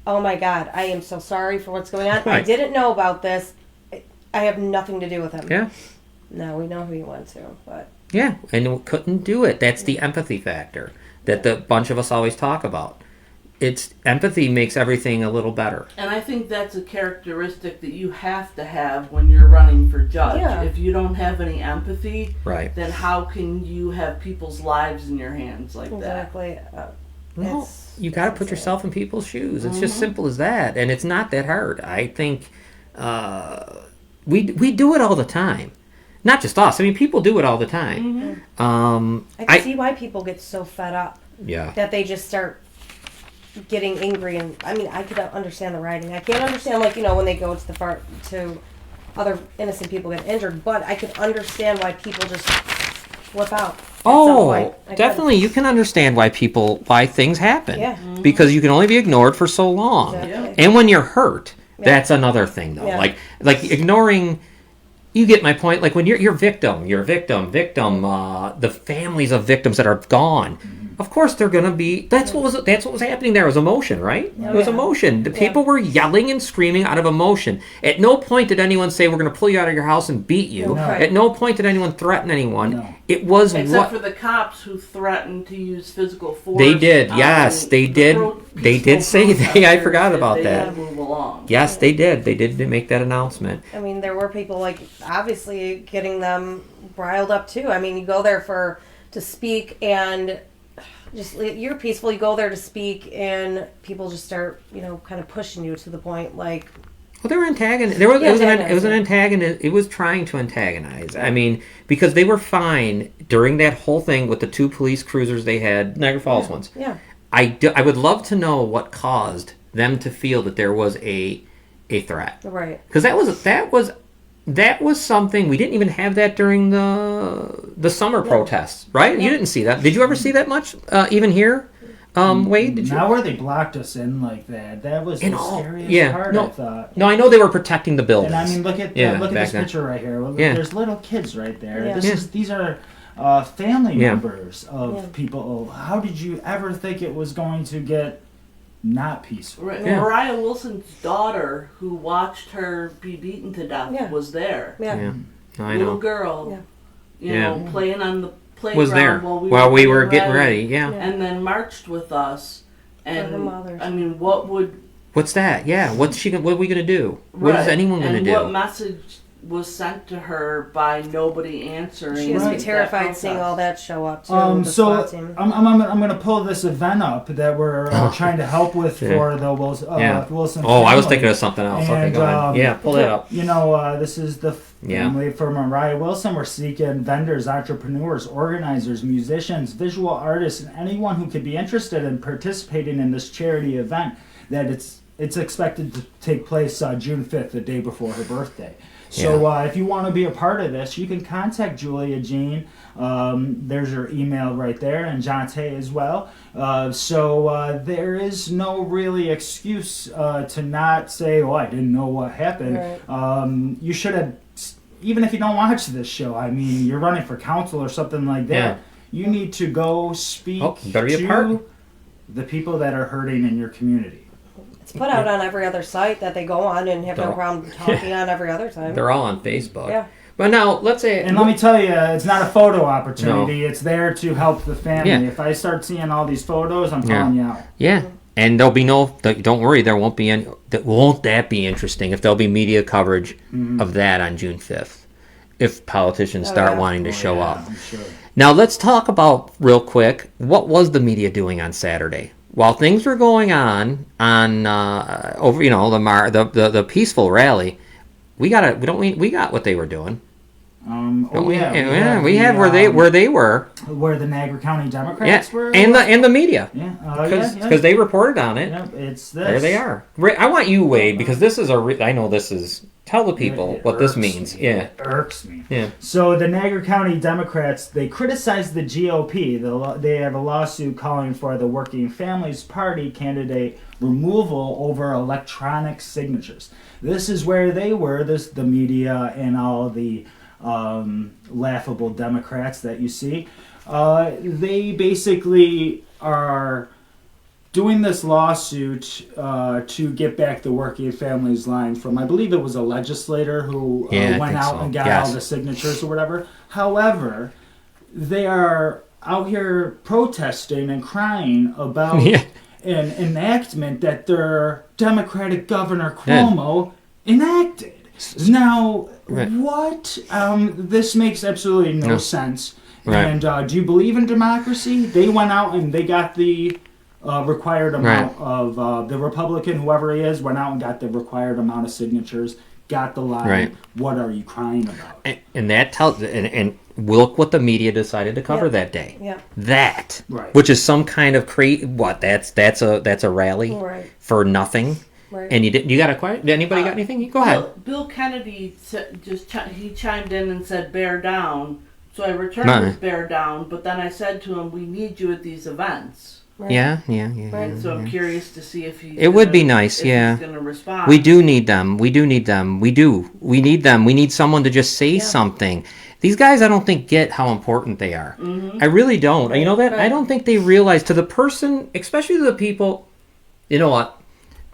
oh my God, I am so sorry for what's going on. Right. I didn't know about this. I have nothing to do with him. Yeah. No, we know who he went to, but. Yeah, and we couldn't do it. That's the empathy factor that the bunch of us always talk about. It's empathy makes everything a little better. And I think that's a characteristic that you have to have when you're running for judge. Yeah. If you don't have any empathy, right, then how can you have people's lives in your hands like exactly. that? Well, you got to put yourself in people's shoes. It's just simple as that, and it's not that hard. I think we do it all the time. Not just us. I mean, people do it all the time. Mm-hmm. I can see why people get so fed up. Yeah. That they just start getting angry, and I mean, I could understand the writing. I can't understand, when they go to other innocent people get injured, but I could understand why people just flip out. Oh, definitely. You can understand why things happen. Yeah. Mm-hmm. Because you can only be ignored for so long. Exactly. And when you're hurt, that's another thing, though. Yeah. Like ignoring. You get my point. Like when you're a victim. The families of victims that are gone. Of course, they're gonna be. That's what was happening there. It was emotion, right? Oh, it was emotion. The people were yelling and screaming out of emotion. At no point did anyone say we're gonna pull you out of your house and beat you. No. At no point did anyone threaten anyone. No. It was except for the cops who threatened to use physical force. They did. Yes, they did. They did say that. I forgot about that. Move along. Yes, they did. They did make that announcement. I mean, there were people obviously getting them riled up too. I mean, you go there to speak and. You're peaceful. You go there to speak, and people just start, kind of pushing you to the point Well, they were antagonizing. It was an antagonist. It was trying to antagonize. I mean, because they were fine during that whole thing with the 2 police cruisers they had, Niagara Falls ones. Yeah. I would love to know what caused them to feel that there was a threat. Right. Because that was something we didn't even have that during the summer protests, right? You didn't see that. Did you ever see that much? Even here, Wade? Did you? Not where they blocked us in like that. That was the scariest part. I thought. No, I know they were protecting the buildings. And I mean, look at this picture right here. There's little kids right there. Yeah. These are family members of people. How did you ever think it was going to get? Not peaceful. Yeah. Mariah Wilson's daughter, who watched her be beaten to death, was there. Yeah. I know. Little girl, playing on the playground was there while we were getting ready. Yeah. And then marched with us. And her mother's. I mean, what's that? Yeah. What are we gonna do? What is anyone gonna do? What message was sent to her by nobody answering. She must be terrified seeing all that show up too. So I'm going to pull this event up that we're trying to help with for the Wilson family. I was thinking of something else. Okay, go ahead. Pull that up. This is the family for Mariah Wilson. We're seeking vendors, entrepreneurs, organizers, musicians, visual artists, and anyone who could be interested in participating in this charity event. That it's expected to take place June 5th, the day before her birthday. So if you want to be a part of this, you can contact Julia Jean. There's your email right there, and Jonte as well. So there is no really excuse to not say, I didn't know what happened. Right. You should have, even if you don't watch this show, I mean, you're running for council or something like that, you need to go speak to the people that are hurting in your community. It's put out on every other site that they go on and have no problem talking on every other time. They're all on Facebook. Yeah. But now, let's say... And let me tell you, it's not a photo opportunity. No. It's there to help the family. Yeah. If I start seeing all these photos, I'm calling you out. Yeah. And there'll be don't worry, there won't be any... Won't that be interesting if there'll be media coverage of that on June 5th? If politicians start wanting to show up. I'm sure. Now, let's talk about, real quick, what was the media doing on Saturday? While things were going on over the peaceful rally, we got what they were doing. We have where they were. Where the Niagara County Democrats were, and the media. Because they reported on it. Yeah, it's this. There they are. I want you, Wade, because this is I know this is. Tell the people what this means. It irks me. Yeah. So the Niagara County Democrats, they criticized the GOP. They have a lawsuit calling for the Working Families Party candidate removal over electronic signatures. This is where they were, the media and all the laughable Democrats that you see. They basically are doing this lawsuit to get back the Working Families line from, I believe it was a legislator who went out and got all the signatures or whatever. However, they are out here protesting and crying about an enactment that their Democratic Governor Cuomo enacted. Now, what? This makes absolutely no sense. Right. And do you believe in democracy? They went out and they got the required amount of the Republican, whoever he is, went out and got the required amount of signatures, got the line. Right. What are you crying about? And that tells, and look what the media decided to cover that day. Yeah. That, which is some kind of that's a rally for nothing. Right. And you got a question? Anybody got anything? Go ahead. Bill Kennedy he chimed in and said bear down. So I returned with bear down, but then I said to him, we need you at these events. Right. Yeah. Right. So I'm curious to see if it would be nice. He's going to respond. We do need them. We need them. We need someone to just say something. These guys, I don't think, get how important they are. Mm-hmm. I really don't. You know that? Right. I don't think they realize, to the person, especially to the people, you know what?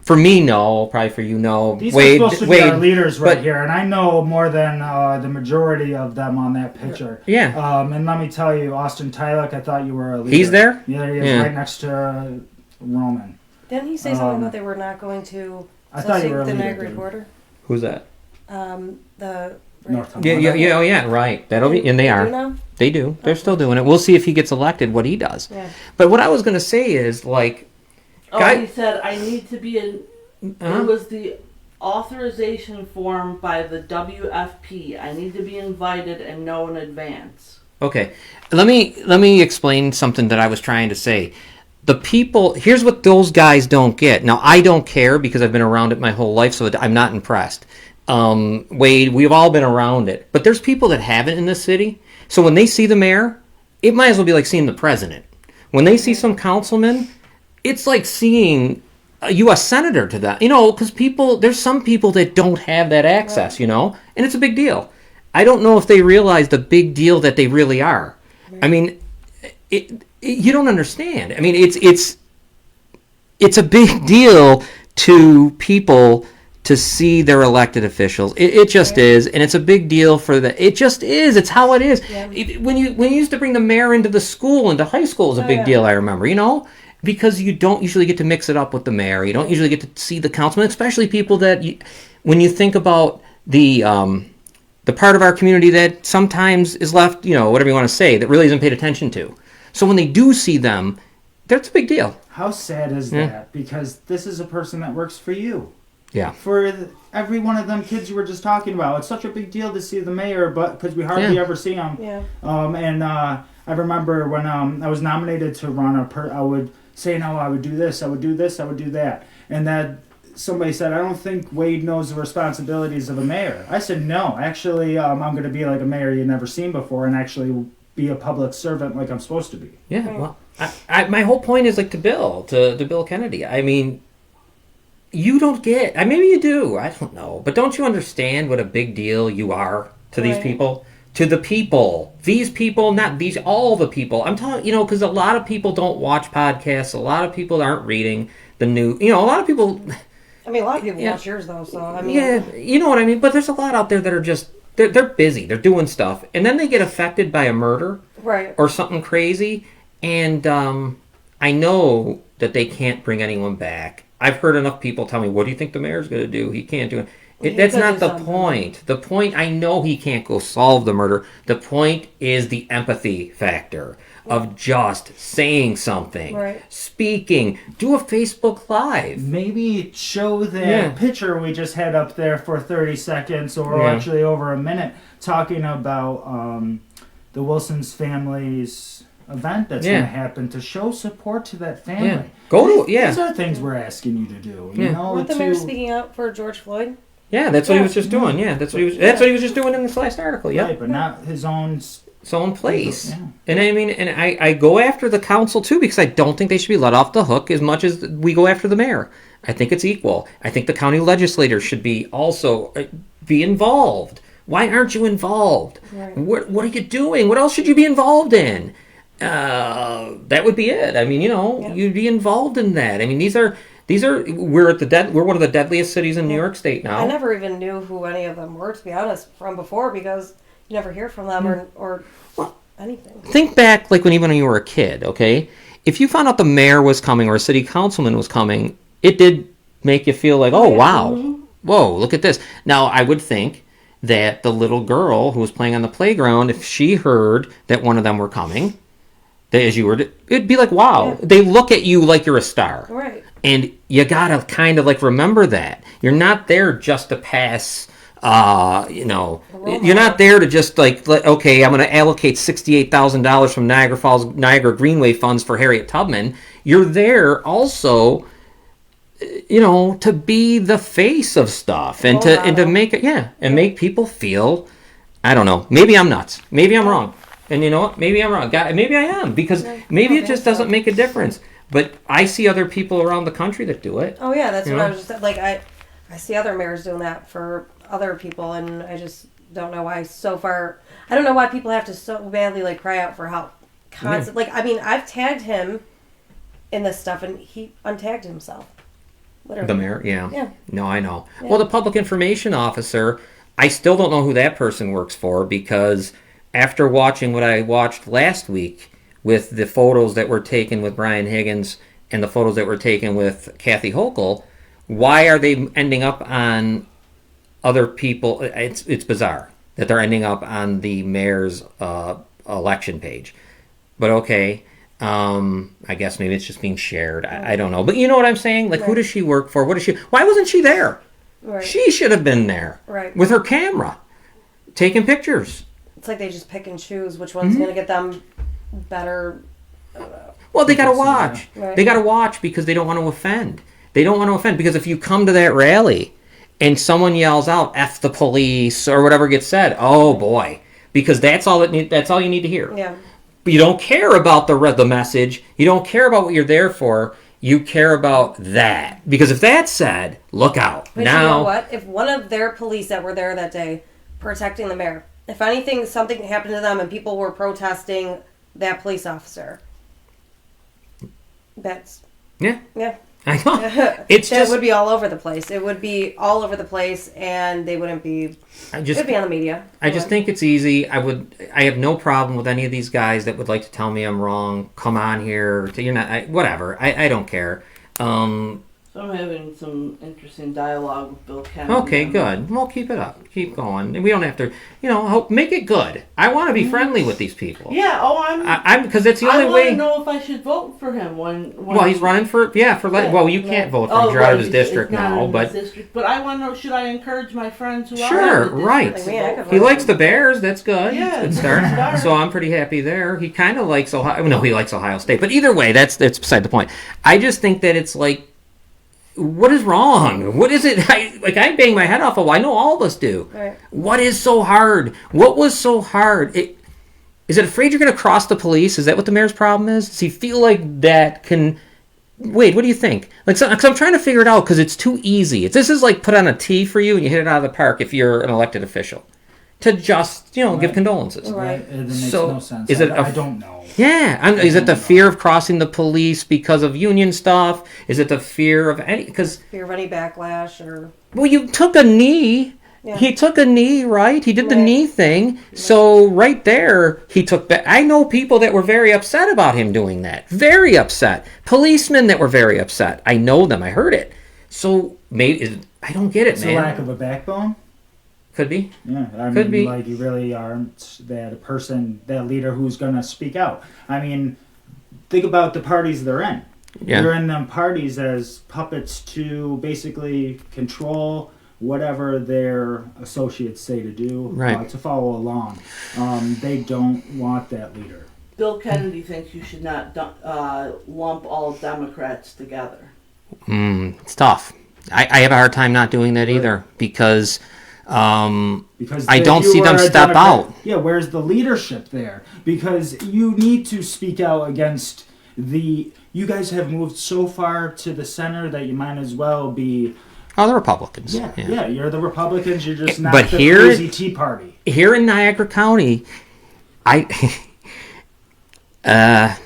For me, no. Probably for you, no. These are supposed to be our leaders here, and I know more than the majority of them on that picture. Yeah. And let me tell you, Austin Tylock, I thought you were a leader. He's there? Yeah, he is right next to Roman. Didn't he say something about they were not going to the Niagara border? Who's that? The North yeah, right. That'll be, and they are. Now? They do. They're still doing it. We'll see if he gets elected, what he does. Yeah. But what I was going to say is, like, he said, I need to be in... It was the authorization form by the WFP. I need to be invited and know in advance. Okay. Let me explain something that I was trying to say. The people... Here's what those guys don't get. Now, I don't care because I've been around it my whole life, so I'm not impressed. Wade, we've all been around it. But there's people that haven't in this city. So when they see the mayor, it might as well be like seeing the president. When they see some councilman... It's like seeing a U.S. senator to that, because there's some people that don't have that access, and it's a big deal. I don't know if they realize the big deal that they really are. Right. I mean, you don't understand. I mean, it's a big deal to people to see their elected officials. It just is, and it's a big deal for it just is. It's how it is. Yeah. When you used to bring the mayor into the school, into high school, is a big deal. I remember, Because you don't usually get to mix it up with the mayor. You don't usually get to see the councilman, especially people that, when you think about the the part of our community that sometimes is left, whatever you want to say, that really isn't paid attention to. So when they do see them, that's a big deal. How sad is that? Because this is a person that works for you. Yeah. For every one of them kids you were just talking about, it's such a big deal to see the mayor, but because we hardly ever see him. Yeah. I remember when I was nominated to run I would say, no, I would do this, I would do this, I would do that. And that somebody said, I don't think Wade knows the responsibilities of a mayor. I said, no, actually, I'm going to be like a mayor you've never seen before and actually be a public servant like I'm supposed to be. Yeah, well, my whole point is like to Bill Kennedy. I mean, you don't get, maybe you do, I don't know, but don't you understand what a big deal you are to these people? To the people. These people, not these, all the people. I'm talking, because a lot of people don't watch podcasts, a lot of people aren't reading the new, a lot of people... a lot of people watch yours, though, so, Yeah, you know what I mean, but there's a lot out there that are just, they're busy, they're doing stuff, and then they get affected by a murder. Right. Or something crazy, and I know that they can't bring anyone back. I've heard enough people tell me, what do you think the mayor's going to do? He can't do it. That's not the point. The point, I know he can't go solve the murder. The point is the empathy factor of just saying something, speaking, do a Facebook Live. Maybe show that picture we just had up there for 30 seconds or actually over a minute talking about the Wilson's family's event that's going to happen to show support to that family. These are things we're asking you to do. You know, Weren't the mayor speaking out for George Floyd? Yeah, that's what he was just doing. Yeah, that's what he was just doing in this last article. Yeah, right, but not his own place. Yeah. And I go after the council too because I don't think they should be let off the hook as much as we go after the mayor. I think it's equal. I think the county legislators should be also be involved. Why aren't you involved? Right. What are you doing? What else should you be involved in? That would be it. You'd be involved in that. We're one of the deadliest cities in New York State now. I never even knew who any of them were, to be honest, from before because you never hear from them or anything. Think back like when you were a kid, okay? If you found out the mayor was coming or a city councilman was coming, it did make you feel like, oh, wow. Mm-hmm. Whoa, look at this. Now, I would think that the little girl who was playing on the playground, if she heard that one of them were coming, it'd be like, wow. Yeah. They look at you like you're a star. Right. And you gotta kind of like remember that. You're not there just to pass, you're not there to just like, okay, I'm going to allocate $68,000 from Niagara Greenway funds for Harriet Tubman. You're there also, to be the face of stuff and to make it, and make people feel, I don't know, maybe I'm nuts. Maybe I'm wrong. And you know what? Maybe I'm wrong. Maybe I am because maybe it just doesn't make a difference. But I see other people around the country that do it. Oh yeah, that's what I was just like. I see other mayors doing that for other people, and I just don't know why. So far, I don't know why people have to so badly like cry out for help. Constant, I've tagged him in this stuff, and he untagged himself. Literally. The mayor, yeah. No, I know. Yeah. Well, the public information officer, I still don't know who that person works for because after watching what I watched last week. With the photos that were taken with Brian Higgins and the photos that were taken with Kathy Hochul, why are they ending up on other people? It's bizarre that they're ending up on the mayor's election page. But okay, I guess maybe it's just being shared. I don't know. But you know what I'm saying? Like, Who does she work for? Why wasn't she there? Right. She should have been there. Right. With her camera, taking pictures. It's like they just pick and choose which one's going to get them better. Well, they gotta watch. Right. They gotta watch because they don't want to offend. They don't want to offend because if you come to that rally and someone yells out "F the police" or whatever gets said, oh boy, because that's all you need to hear. Yeah. But you don't care about the message. You don't care about what you're there for. You care about that because if that's said, look out. But now, you know what? If one of their police that were there that day protecting the mayor, if anything, something happened to them and people were protesting that police officer. That's yeah. I know. It would be all over the place. It would be all over the place, and they wouldn't be. It'd be on the media. I just think it's easy. I have no problem with any of these guys that would like to tell me I'm wrong. Come on here. You're not. Whatever. I don't care. So I'm having some interesting dialogue with Bill Kennedy. Okay, good. Well, keep it up. Keep going. We don't have to, make it good. I want to be friendly with these people. Yeah. Oh, I'm because that's the only way. I want to know if I should vote for him when well, he's running for well, you can't vote for him. You're out of his district now, but but I want to know, should I encourage my friends who sure, are right. He likes the Bears. That's good. Yeah, that's a good start. So I'm pretty happy there. He kind of likes Ohio. No, he likes Ohio State. But either way, that's beside the point. I just think that it's like, what is wrong? What is it? I bang my head off a wall. I know all of us do. Right. What is so hard? What was so hard? Is it afraid you're going to cross the police? Is that what the mayor's problem is? Does he feel like that can... Wade, what do you think? Because I'm trying to figure it out because it's too easy. This is like put on a tee for you and you hit it out of the park if you're an elected official. To just, give condolences. Right. It makes no sense. Is it I don't know. Yeah. Is it the fear of crossing the police because of union stuff? Is it the fear of any... Fear of any backlash or... Well, you took a knee. Yeah. He took a knee, right? He did the knee thing. So right there, he took back. I know people that were very upset about him doing that. Very upset. Policemen that were very upset. I know them. I heard it. So maybe... I don't get it, man. It's a lack of a backbone? Could be. Yeah, Could be. Like you really aren't that leader who's going to speak out. I mean, think about the parties they're in. Yeah. They're in them parties as puppets to basically control whatever their associates say to do, right. To follow along. They don't want that leader. Bill Kennedy thinks you should not lump all Democrats together. It's tough. I have a hard time not doing that either because I don't see them step out. Yeah, where's the leadership there? Because you need to speak out against you guys have moved so far to the center that you might as well be... Oh, the Republicans. Yeah, you're the Republicans. You're just not but the here, crazy Tea Party. Here in Niagara County, they're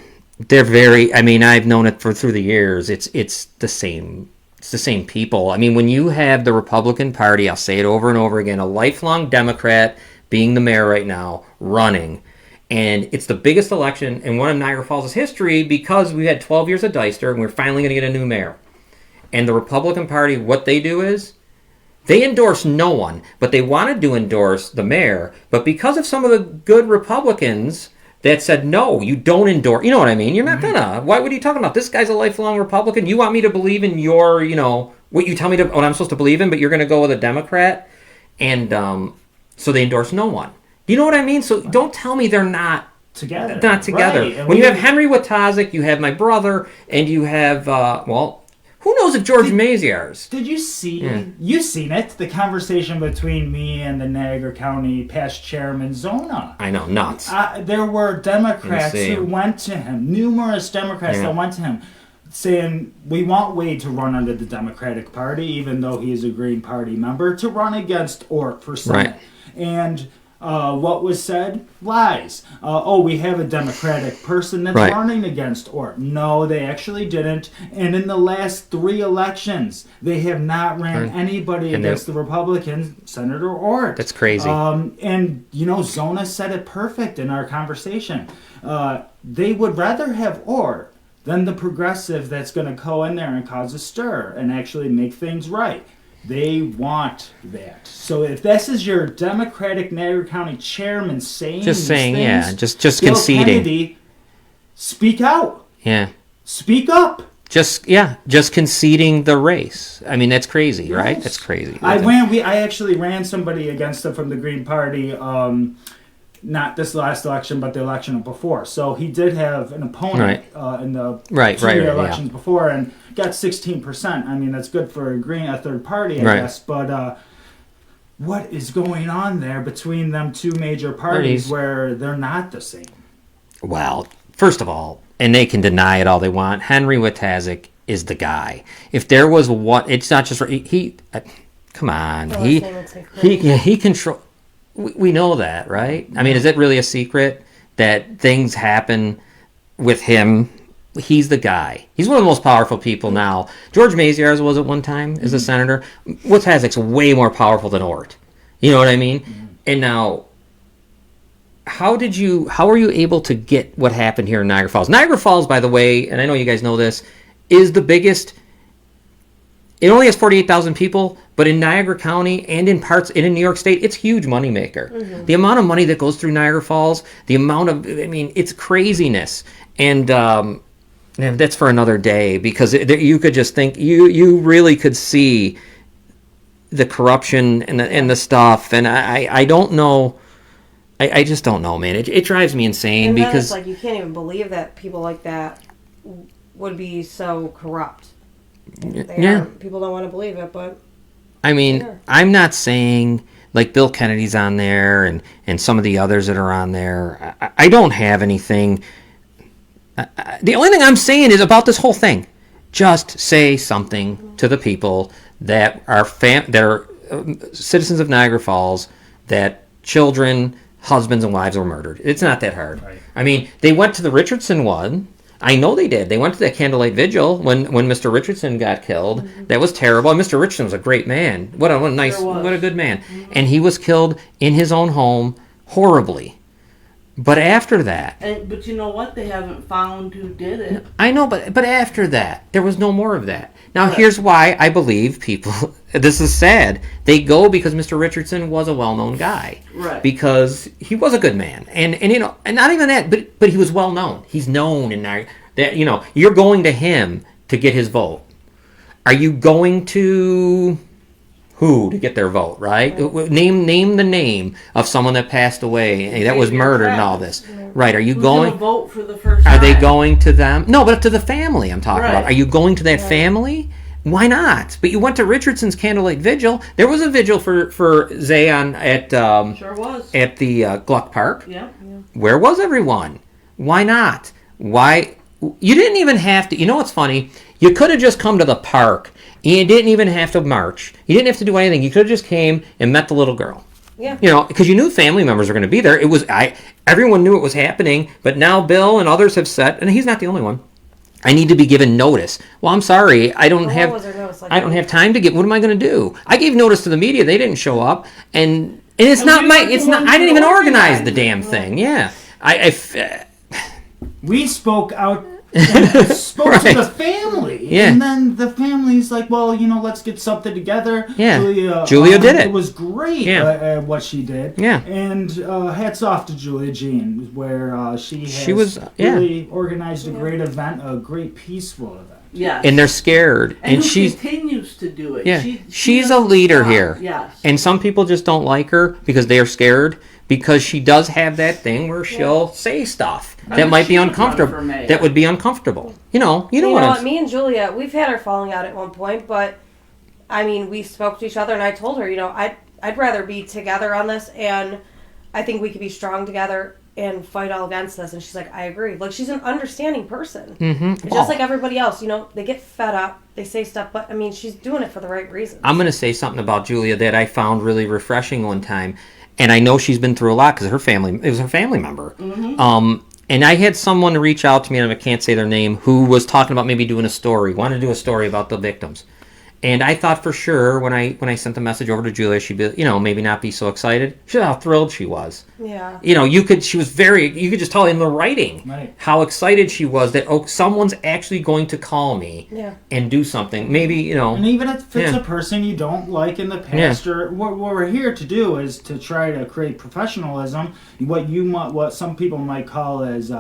very... I mean, I've known it through the years. It's the same... It's the same people. I mean, when you have the Republican Party, I'll say it over and over again, a lifelong Democrat being the mayor right now, running, and it's the biggest election in one of Niagara Falls' history because we had 12 years of Deister and we're finally going to get a new mayor. And the Republican Party, what they do is they endorse no one, but they wanted to endorse the mayor. But because of some of the good Republicans that said, no, you don't endorse. You know what I mean? You're not gonna. What are you talking about? This guy's a lifelong Republican. You want me to believe in your, what you tell me what I'm supposed to believe in, but you're going to go with a Democrat? And so they endorse no one. You know what I mean? So don't tell me they're not together. Not together. Right. When you have Henry Watazik, you have my brother, and you have, who knows if George Maziarz? Did you see? Yeah. You seen it? The conversation between me and the Niagara County past chairman Zona. I know, nuts. There were Democrats who went to him. Numerous Democrats that went to him, saying we want Wade to run under the Democratic Party, even though he is a Green Party member, to run against Ort for Senate. Right. And what was said? Lies. We have a Democratic person that's running against Ort. No, they actually didn't. And in the last 3 elections, they have not ran anybody against the Republican Senator Ort. That's crazy. And, Zona said it perfect in our conversation. They would rather have Ort than the progressive that's going to go in there and cause a stir and actually make things right. They want that. So if this is your Democratic Niagara County chairman saying just saying, things, just Bill conceding. Kennedy, speak out. Yeah. Speak up. Just conceding the race. I mean, that's crazy, right? That's crazy. I actually ran somebody against him from the Green Party, not this last election, but the election before. So he did have an opponent in the 2-year elections before and got 16%. I mean, that's good for a third party, I guess. But what is going on there between them two major parties where they're not the same? Well, first of all, and they can deny it all they want, Henry Watazik is the guy. If there was what, it's not just he. Come on, he control. We know that, right? I mean, is it really a secret that things happen with him? He's the guy. He's one of the most powerful people now. George Maziarz was at one time as a senator. Watazik's way more powerful than Ort. You know what I mean? And now, how were you able to get what happened here in Niagara Falls? Niagara Falls, by the way, and I know you guys know this, is the biggest it only has 48,000 people, but in Niagara County and in New York State, it's a huge moneymaker. The amount of money that goes through Niagara Falls, the amount of, I mean, it's craziness. And that's for another day, because you could just think, you really could see the corruption and the stuff. And I don't know. I just don't know, man. It drives me insane, and because it's like, you can't even believe that people like that would be so corrupt. People don't want to believe it, but I mean, I'm not saying like Bill Kennedy's on there and some of the others that are on there. I don't have anything. The only thing I'm saying is about this whole thing. Just say something to the people that are citizens of Niagara Falls, that children, husbands, and wives were murdered. It's not that hard. Right. I mean, they went to the Richardson one. I know they did. They went to that candlelight vigil when Mr. Richardson got killed. That was terrible. And Mr. Richardson was a great man. What a good man. And he was killed in his own home horribly. But after that, but you know what? They haven't found who did it. I know, but after that, there was no more of that. Now, here's why I believe people. This is sad. They go because Mr. Richardson was a well-known guy, right? Because he was a good man, and not even that, but he was well known. He's known in that you're going to him to get his vote. Are you going to who to get their vote, right? Name the name of someone that passed away, that was murdered and all this. Right. Are you going to vote for the first Are time? they going to them? No, but to the family I'm talking about. Are you going to that family? Why not? But you went to Richardson's candlelight vigil. There was a vigil for Zayon at sure was. At the Gluck Park. Yeah. Where was everyone? Why not? Why you didn't even have to, you know what's funny? You could have just come to the park. You didn't even have to march. You didn't have to do anything. You could have just came and met the little girl. Yeah. Because you knew family members were going to be there. Everyone knew it was happening, but now Bill and others have said, and he's not the only one, I need to be given notice. Well, I'm sorry, I don't have time to get. What am I going to do? I gave notice to the media. They didn't show up, and it's not my. It's not. I didn't even organize the damn thing. Yeah, we spoke out. And spoke to the family, and then the family's like, "Well, let's get something together." Yeah, Julia did it. It was great at what she did. Yeah, and hats off to Julia Jean, where she was really organized a great event, a great peaceful event. Yeah, and they're scared, and she continues to do it. Yeah, she's a leader here. Yes, and some people just don't like her because they are scared. Because she does have that thing where she'll say stuff that might be uncomfortable. That would be uncomfortable. You know what? Me and Julia, we've had our falling out at one point, but I mean, we spoke to each other, and I told her, I'd rather be together on this, and I think we could be strong together and fight all against this. And she's like, I agree. Like, she's an understanding person. Mm-hmm. Just like everybody else, they get fed up, they say stuff, but I mean, she's doing it for the right reasons. I'm going to say something about Julia that I found really refreshing one time. And I know she's been through a lot because it was her family member. Mm-hmm. And I had someone reach out to me, and I can't say their name, who was talking about maybe doing wanted to do a story about the victims. And I thought for sure when I sent the message over to Julia, she'd be, maybe not be so excited. She how thrilled she was. Yeah. You could just tell in the writing how excited she was that someone's actually going to call me and do something. Maybe, And even if it's a person you don't like in the past, or what we're here to do is to try to create professionalism. What some people might call as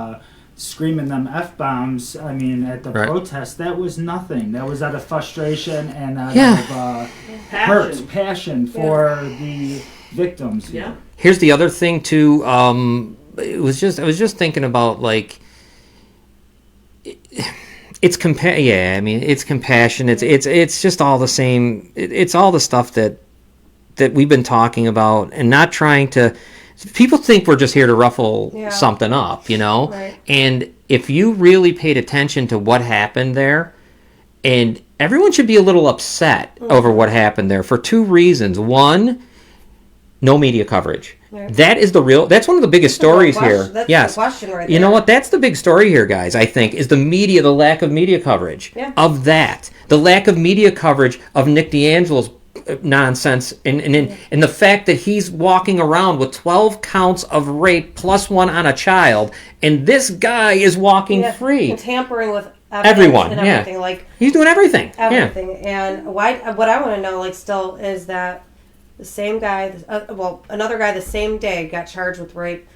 screaming them F-bombs, at the protest, that was nothing. That was out of frustration and out of passion for the victims. Yeah. Here's the other thing too. I was just thinking about it's compassion. It's just all the same. It's all the stuff that we've been talking about, and not trying to. People think we're just here to ruffle something up, Right. And if you really paid attention to what happened there, and everyone should be a little upset over what happened there for two reasons. One, no media coverage. Right. That's one of the biggest stories here. That's the question right there. You know what? That's the big story here, guys, I think, is the lack of media coverage of that. The lack of media coverage of Nick D'Angelo's nonsense and the fact that he's walking around with 12 counts of rape plus one on a child, and this guy is walking free and tampering with evidence Everyone, and everything. yeah. Like He's doing everything. everything. Yeah. And what I want to know, like, still is that the same guy, another guy the same day got charged with rape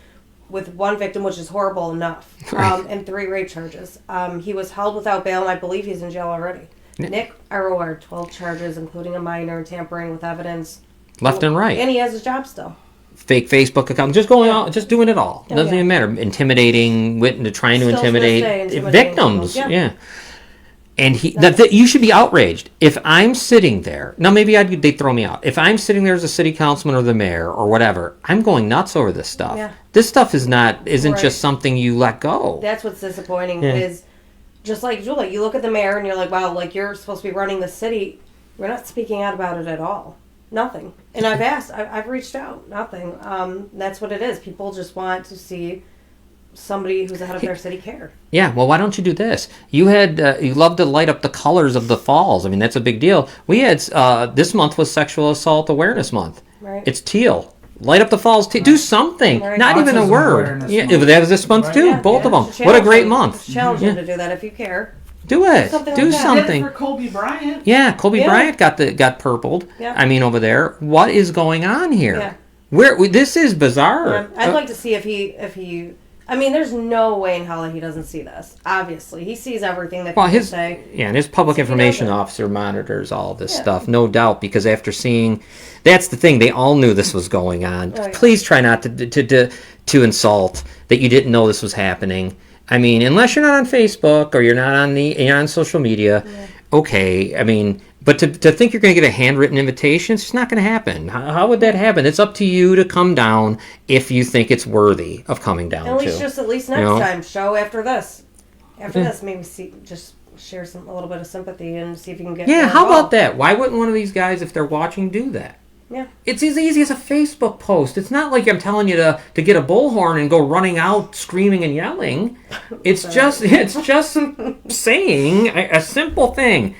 with one victim, which is horrible enough, Right. and 3 rape charges. He was held without bail, and I believe he's in jail already. Yeah. Nick Arroward, 12 charges, including a minor, tampering with evidence. Left and right. And he has his job still. Fake Facebook account, just going out, just doing it all. Oh, Doesn't yeah. even matter. Intimidating, trying to Still to this day, intimidate intimidating victims. people. Yeah. And you should be outraged. If I'm sitting there, now maybe they'd throw me out. If I'm sitting there as a city councilman or the mayor or whatever, I'm going nuts over this stuff. Yeah. This stuff isn't Right. just something you let go. That's what's disappointing Yeah. is, just like Julie, you look at the mayor and you're like, wow, like, you're supposed to be running the city. We're not speaking out about it at all. Nothing. And I've asked, I've reached out. Nothing. That's what it is. People just want to see somebody who's ahead of their city care. Yeah, well, why don't you do this? You love to light up the colors of the falls. I mean, that's a big deal. We had, this month was Sexual Assault Awareness Month. Right. It's teal. Light up the falls. Do something. Right. Not even a Autism word. Awareness Yeah, Month. that was this month Right. too. Yeah, Both of yeah. them. What a great month. Challenge Yeah. you to do that if you care. Do it. Something Do like that. something. Did it for Kobe Bryant. Yeah, Kobe Yeah. Bryant got purpled. Yeah. I mean, over there. What is going on here? Yeah. This is bizarre. Yeah. I'd like to see if he. I mean, there's no way in hell that he doesn't see this. Obviously, he sees everything that people say. And his public So he information doesn't. officer monitors all this Yeah. stuff, no doubt, because after seeing, that's the thing, they all knew this was going on. Oh, yeah. Please try not to insult that you didn't know this was happening. I mean, unless you're not on Facebook or you're on social media, okay. I mean, but to think you're going to get a handwritten invitation, it's just not going to happen. How would that happen? It's up to you to come down if you think it's worthy of coming down. At least next know? time, show after this. After this, maybe just share a little bit of sympathy and see if you can get. Yeah, more how about involved. that? Why wouldn't one of these guys, if they're watching, do that? Yeah. It's as easy as a Facebook post. It's not like I'm telling you to get a bullhorn and go running out screaming and yelling. It's just saying a simple thing.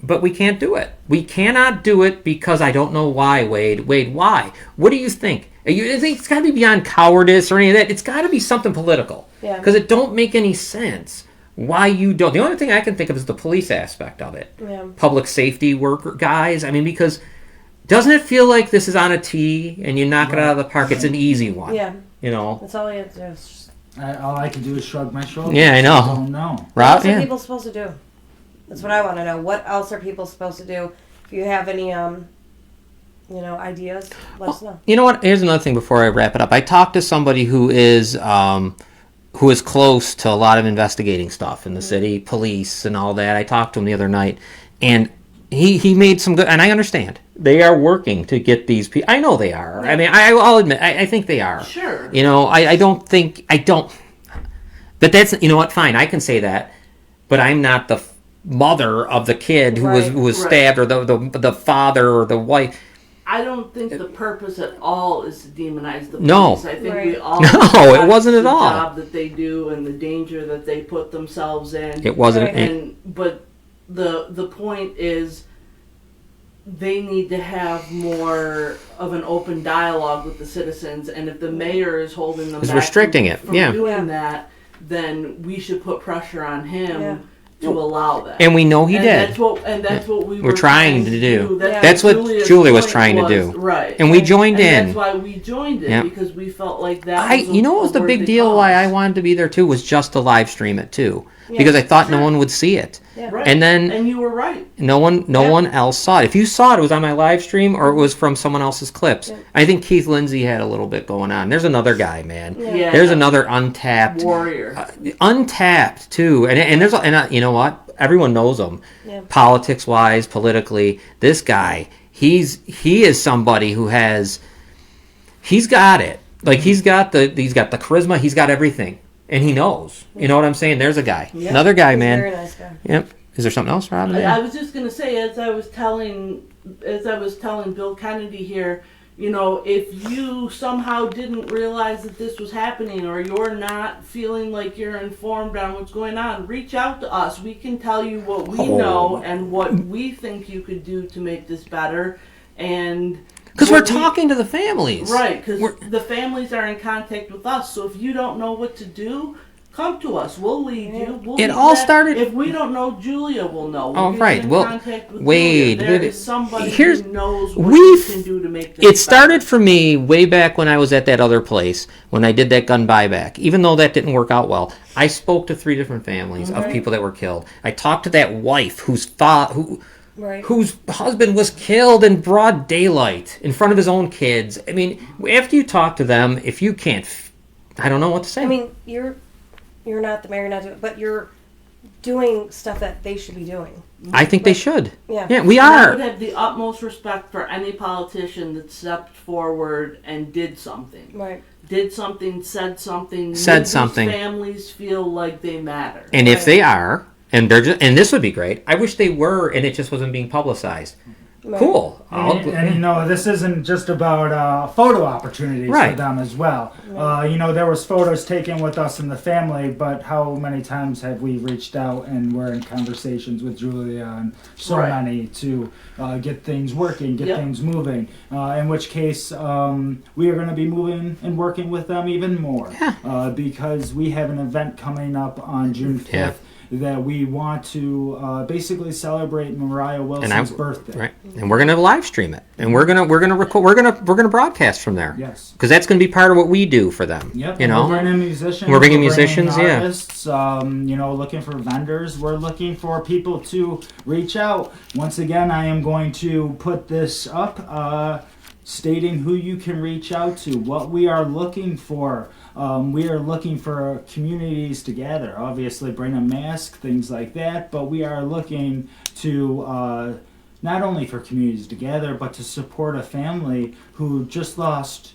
But we can't do it. We cannot do it because I don't know why, Wade. Wade, why? What do you think? You think it's got to be beyond cowardice or any of that? It's got to be something political. Yeah. Because it don't make any sense why you don't. The only thing I can think of is the police aspect of it. Yeah. Public safety worker guys. I mean, because doesn't it feel like this is on a tee and you knock it out of the park? It's an easy one. Yeah. You know? That's all you have to do. It's just, All I can do is shrug my shoulders. Yeah, I know. I don't know. what Rob, else are yeah. people supposed to do? That's what I want to know. What else are people supposed to do? If you have any, ideas, let us know. You know what? Here's another thing before I wrap it up. I talked to somebody who is close to a lot of investigating stuff in the city, police and all that. I talked to him the other night, and he made some good. And I understand they are working to get these people. I know they are. I mean, I'll admit, I think they are. Sure. You know, I don't. But that's, you know what? Fine, I can say that. But I'm not the mother of the kid who was Right. stabbed, or the father or the wife. I don't think the purpose at all is to demonize the police. No. I think Right. we all No, it recognize wasn't at the all. job that they do and the danger that they put themselves in. It wasn't. Right. But the point is, they need to have more of an open dialogue with the citizens, and if the mayor is holding them Is back restricting it, from yeah. doing that, then we should put pressure on him Yeah. to allow that. And we know he And did. That's what we We're were trying to do. That's what Julia's Julie was point trying to do. Right. And we joined And in. that's why we joined it, Yep. because we felt like that was You know what was the big worthy deal why I cause. wanted to be there too, was just to live stream it too. Yeah. Because I thought no Sure. one would see it. Yeah. Right. And then And you were right. no one else saw it. If you saw it, it was on my live stream or it was from someone else's clips. Yeah. I think Keith Lindsay had a little bit going on. There's another guy, man. Yeah. There's another untapped warrior. untapped too, and there's you know what, everyone knows him, Yeah. politics wise, politically. This guy, he is somebody who he's got it. Like he's got the charisma, he's got everything, and he knows. You know what I'm saying? There's a guy, Yeah. another guy, He's a man. very nice guy. Yep. Is there something else, Rob? I was just gonna say, as I was telling Bill Kennedy here, you know, if you somehow didn't realize that this was happening, or you're not feeling like you're informed on what's going on, reach out to us. We can tell you what we know and what we think you could do to make this better. And Because we're what we- talking to the families. right? Because We're- the families are in contact with us. So if you don't know what to do, come to us. We'll lead you. We'll It be all back. started- If we don't know, Julia will know. We'll Oh, get right. in Well, contact with Wade, Julia. There is somebody here's- who knows what we've- you can do to make this It started for me way back when I was at that other place, when I did that gun buyback. Even though that didn't work out well, I spoke to 3 different families of people that were killed. I talked to that wife whose husband was killed in broad daylight in front of his own kids. I mean, after you talk to them, if you can't, I don't know what to say. I mean, you're not the mayor, not doing, but you're doing stuff that they should be doing. I think they should. Yeah. Yeah, we And I are. would have the utmost respect for any politician that stepped forward and did something. Right. Did something, said something. Said made something. These families feel like they matter. And if they are, and they're just, and this would be great. I wish they were, and it just wasn't being publicized. Right. Cool. And this isn't just about photo opportunities Right. for them as well. There was photos taken with us and the family, but how many times have we reached out and we're in conversations with Julia and so Right. many to get things working, get Yep. things moving. In which case, we are going to be moving and working with them even more because we have an event coming up on June 5th. Yeah. That we want to basically celebrate Mariah Wilson's birthday. Right, and we're gonna live stream it, and we're gonna record, we're gonna broadcast from there. Yes. Because that's gonna be part of what we do for them. Yep. You know, We're bringing musicians. We're bringing musicians, yeah. Artists, looking for vendors. We're looking for people to reach out. Once again, I am going to put this up, stating who you can reach out to, what we are looking for. We are looking for communities to gather. Obviously, bring a mask, things like that. But we are looking to not only for communities to gather, but to support a family who just lost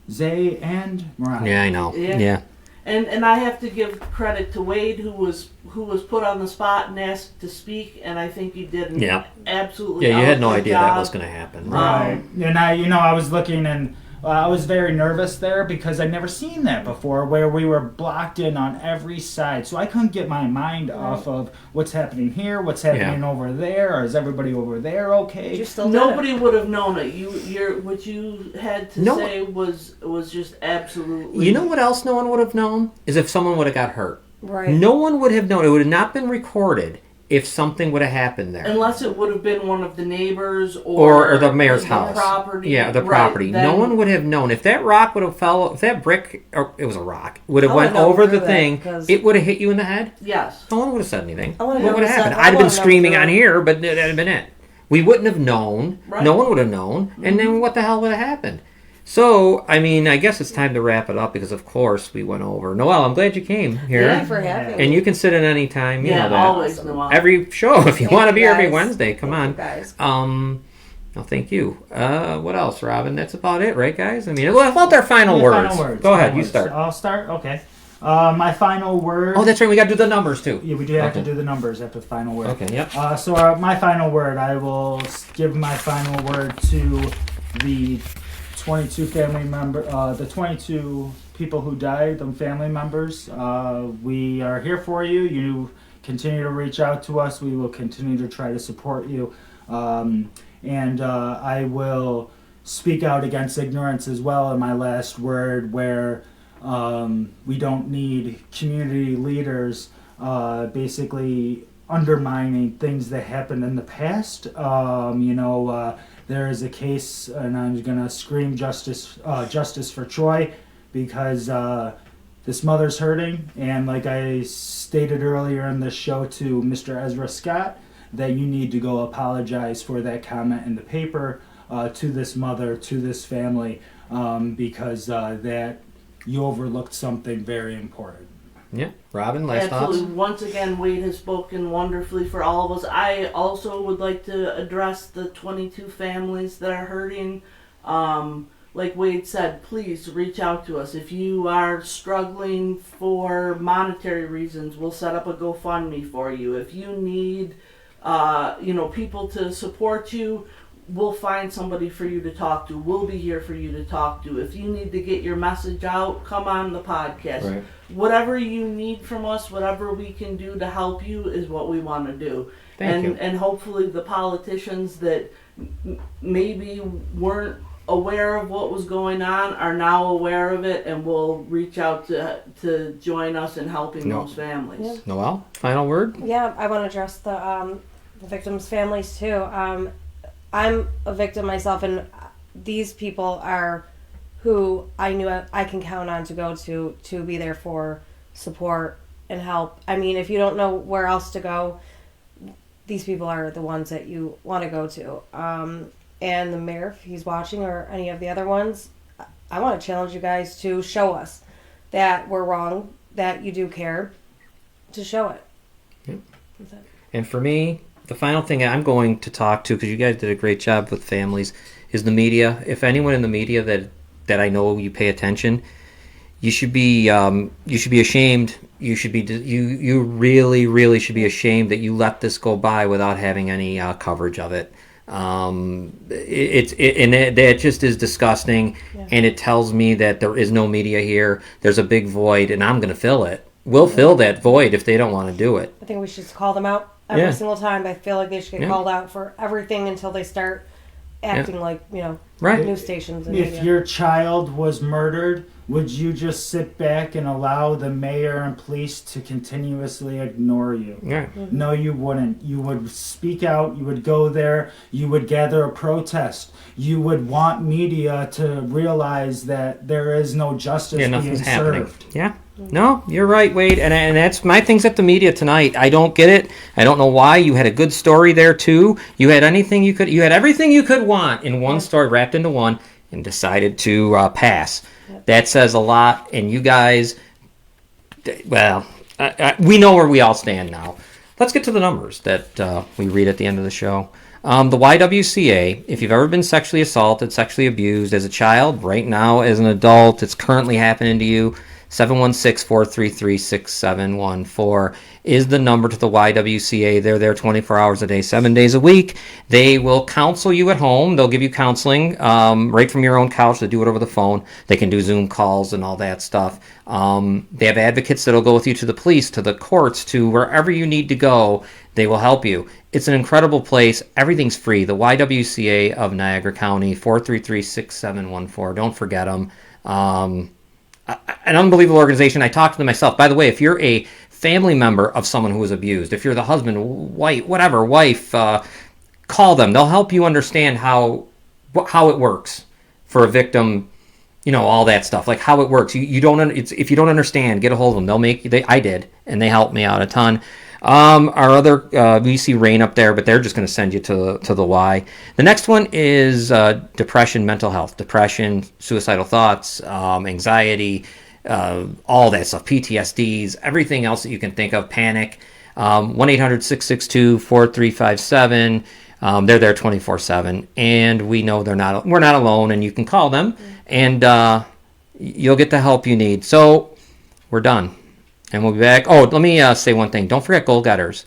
Zay and Mariah. Yeah, I know. Yeah. Yeah. And I have to give credit to Wade, who was put on the spot and asked to speak, and I think he did an absolutely Yeah, you had no eloquent idea job. that was going to happen. Right. And I was looking and I was very nervous there because I'd never seen that before, where we were blocked in on every side. So I couldn't get my mind off of what's happening here, what's happening over there, or is everybody over there okay? You still Nobody would have known it. What you had to No. say was just absolutely. You know what else no one would have known? Is if someone would have got hurt. Right. No one would have known. It would have not been recorded if something would have happened there. Unless it would have been one of the neighbors or the mayor's house. Property. Yeah, the Right, property. then- No one would have known. If that rock would have fell, if that brick, or it was a rock, would have I wanna went know over through the that, thing, 'cause- it would have hit you in the head. Yes. No one would have said anything. I What wanna know would have who said- happened? I I'd have been wanna know screaming through on it. here, but that'd have been it. We wouldn't have known. Right. No one would have known. And then what the hell would have happened? So, I mean, I guess it's time to wrap it up because, of course, we went over. Noelle, I'm glad you came here. Thank you for having me. And you can sit in any time. You Yeah, know that. always. Noelle. Every show, if you Thank want to you, be here every guys. Wednesday, come Thank on. you, guys. No, thank you. What else, Robin? That's about it, right, guys? I mean, what about our final words? Go ahead, you start. I'll start? Okay. My final word. Oh, that's right. We got to do the numbers, too. Yeah, we do have to Okay. do the numbers after the final word. Okay, yep. My final word, I will give my final word to the 22 the 22 people who died, the family members. We are here for you. You continue to reach out to us. We will continue to try to support you. And I will speak out against ignorance as well in my last word, where we don't need community leaders basically undermining things that happened in the past. There is a case, and I'm going to scream justice for Troy, because this mother's hurting. And like I stated earlier in the show to Mr. Ezra Scott, that you need to go apologize for that comment in the paper to this mother, to this family, because that you overlooked something very important. Yeah. Robin, last Absolutely. thoughts? Once again, Wade has spoken wonderfully for all of us. I also would like to address the 22 families that are hurting. Like Wade said, please reach out to us. If you are struggling for monetary reasons, we'll set up a GoFundMe for you. If you need, people to support you, we'll find somebody for you to talk to. We'll be here for you to talk to. If you need to get your message out, come on the podcast. Right. Whatever you need from us, whatever we can do to help you is what we want to do. Thank you. And hopefully the politicians that maybe weren't aware of what was going on are now aware of it and will reach out to join us in helping those families. Yeah. Noelle, final word? Yeah, I want to address the victims' families too. I'm a victim myself, and these people are who I knew I can count on to go to be there for support and help. I mean, if you don't know where else to go, these people are the ones that you want to go to. And the mayor, if he's watching, or any of the other ones, I want to challenge you guys to show us that we're wrong, that you do care, to show it. Yep. And for me, the final thing I'm going to talk to, because you guys did a great job with families, is the media. If anyone in the media that I know you pay attention, you should be ashamed. You should be you really, really should be ashamed that you let this go by without having any coverage of it. That just is disgusting, and it tells me that there is no media here. There's a big void, and I'm going to fill it. We'll fill that void if they don't want to do it. I think we should call them out every single time. I feel like they should get called out for everything until they start acting like, news stations. And if your child was murdered, would you just sit back and allow the mayor and police to continuously ignore you? Yeah. Mm-hmm. No, you wouldn't. You would speak out. You would go there. You would gather a protest. You would want media to realize that there is no justice being nothing's happening. served. Yeah. No, you're right, Wade. And that's my things at the media tonight. I don't get it. I don't know why. You had a good story there, too. You had everything you could want in one story wrapped into one, and decided to pass. Yep. That says a lot. And you guys, well, we know where we all stand now. Let's get to the numbers that we read at the end of the show. The YWCA, if you've ever been sexually assaulted, sexually abused as a child, right now as an adult, it's currently happening to you, 716-433-6714 is the number to the YWCA. They're there 24 hours a day, 7 days a week. They will counsel you at home. They'll give you counseling right from your own couch. They do it over the phone. They can do Zoom calls and all that stuff. They have advocates that'll go with you to the police, to the courts, to wherever you need to go. They will help you. It's an incredible place. Everything's free. The YWCA of Niagara County, 433-6714. Don't forget them. An unbelievable organization. I talked to them myself. By the way, if you're a family member of someone who was abused, if you're the husband, wife, call them. They'll help you understand how it works for a victim. All that stuff, like how it works. If you don't understand, get a hold of them. I did, and they helped me out a ton. Our other, we see Rain up there, but they're just going to send you to the Y. The next one is depression, mental health, depression, suicidal thoughts, anxiety, all that stuff, PTSDs, everything else that you can think of, panic. 1-800-662-4357. They're there 24/7, and we know we're not alone, and you can call them, and you'll get the help you need. So we're done. And we'll be back. Oh, let me say one thing. Don't forget Goal Getters.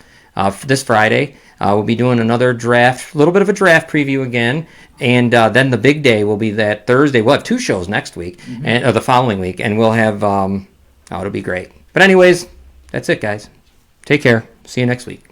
This Friday, we'll be doing another draft, a little bit of a draft preview again. And then the big day will be that Thursday. We'll have 2 shows next week, or the following week. And we'll have, it'll be great. But anyways, that's it, guys. Take care. See you next week.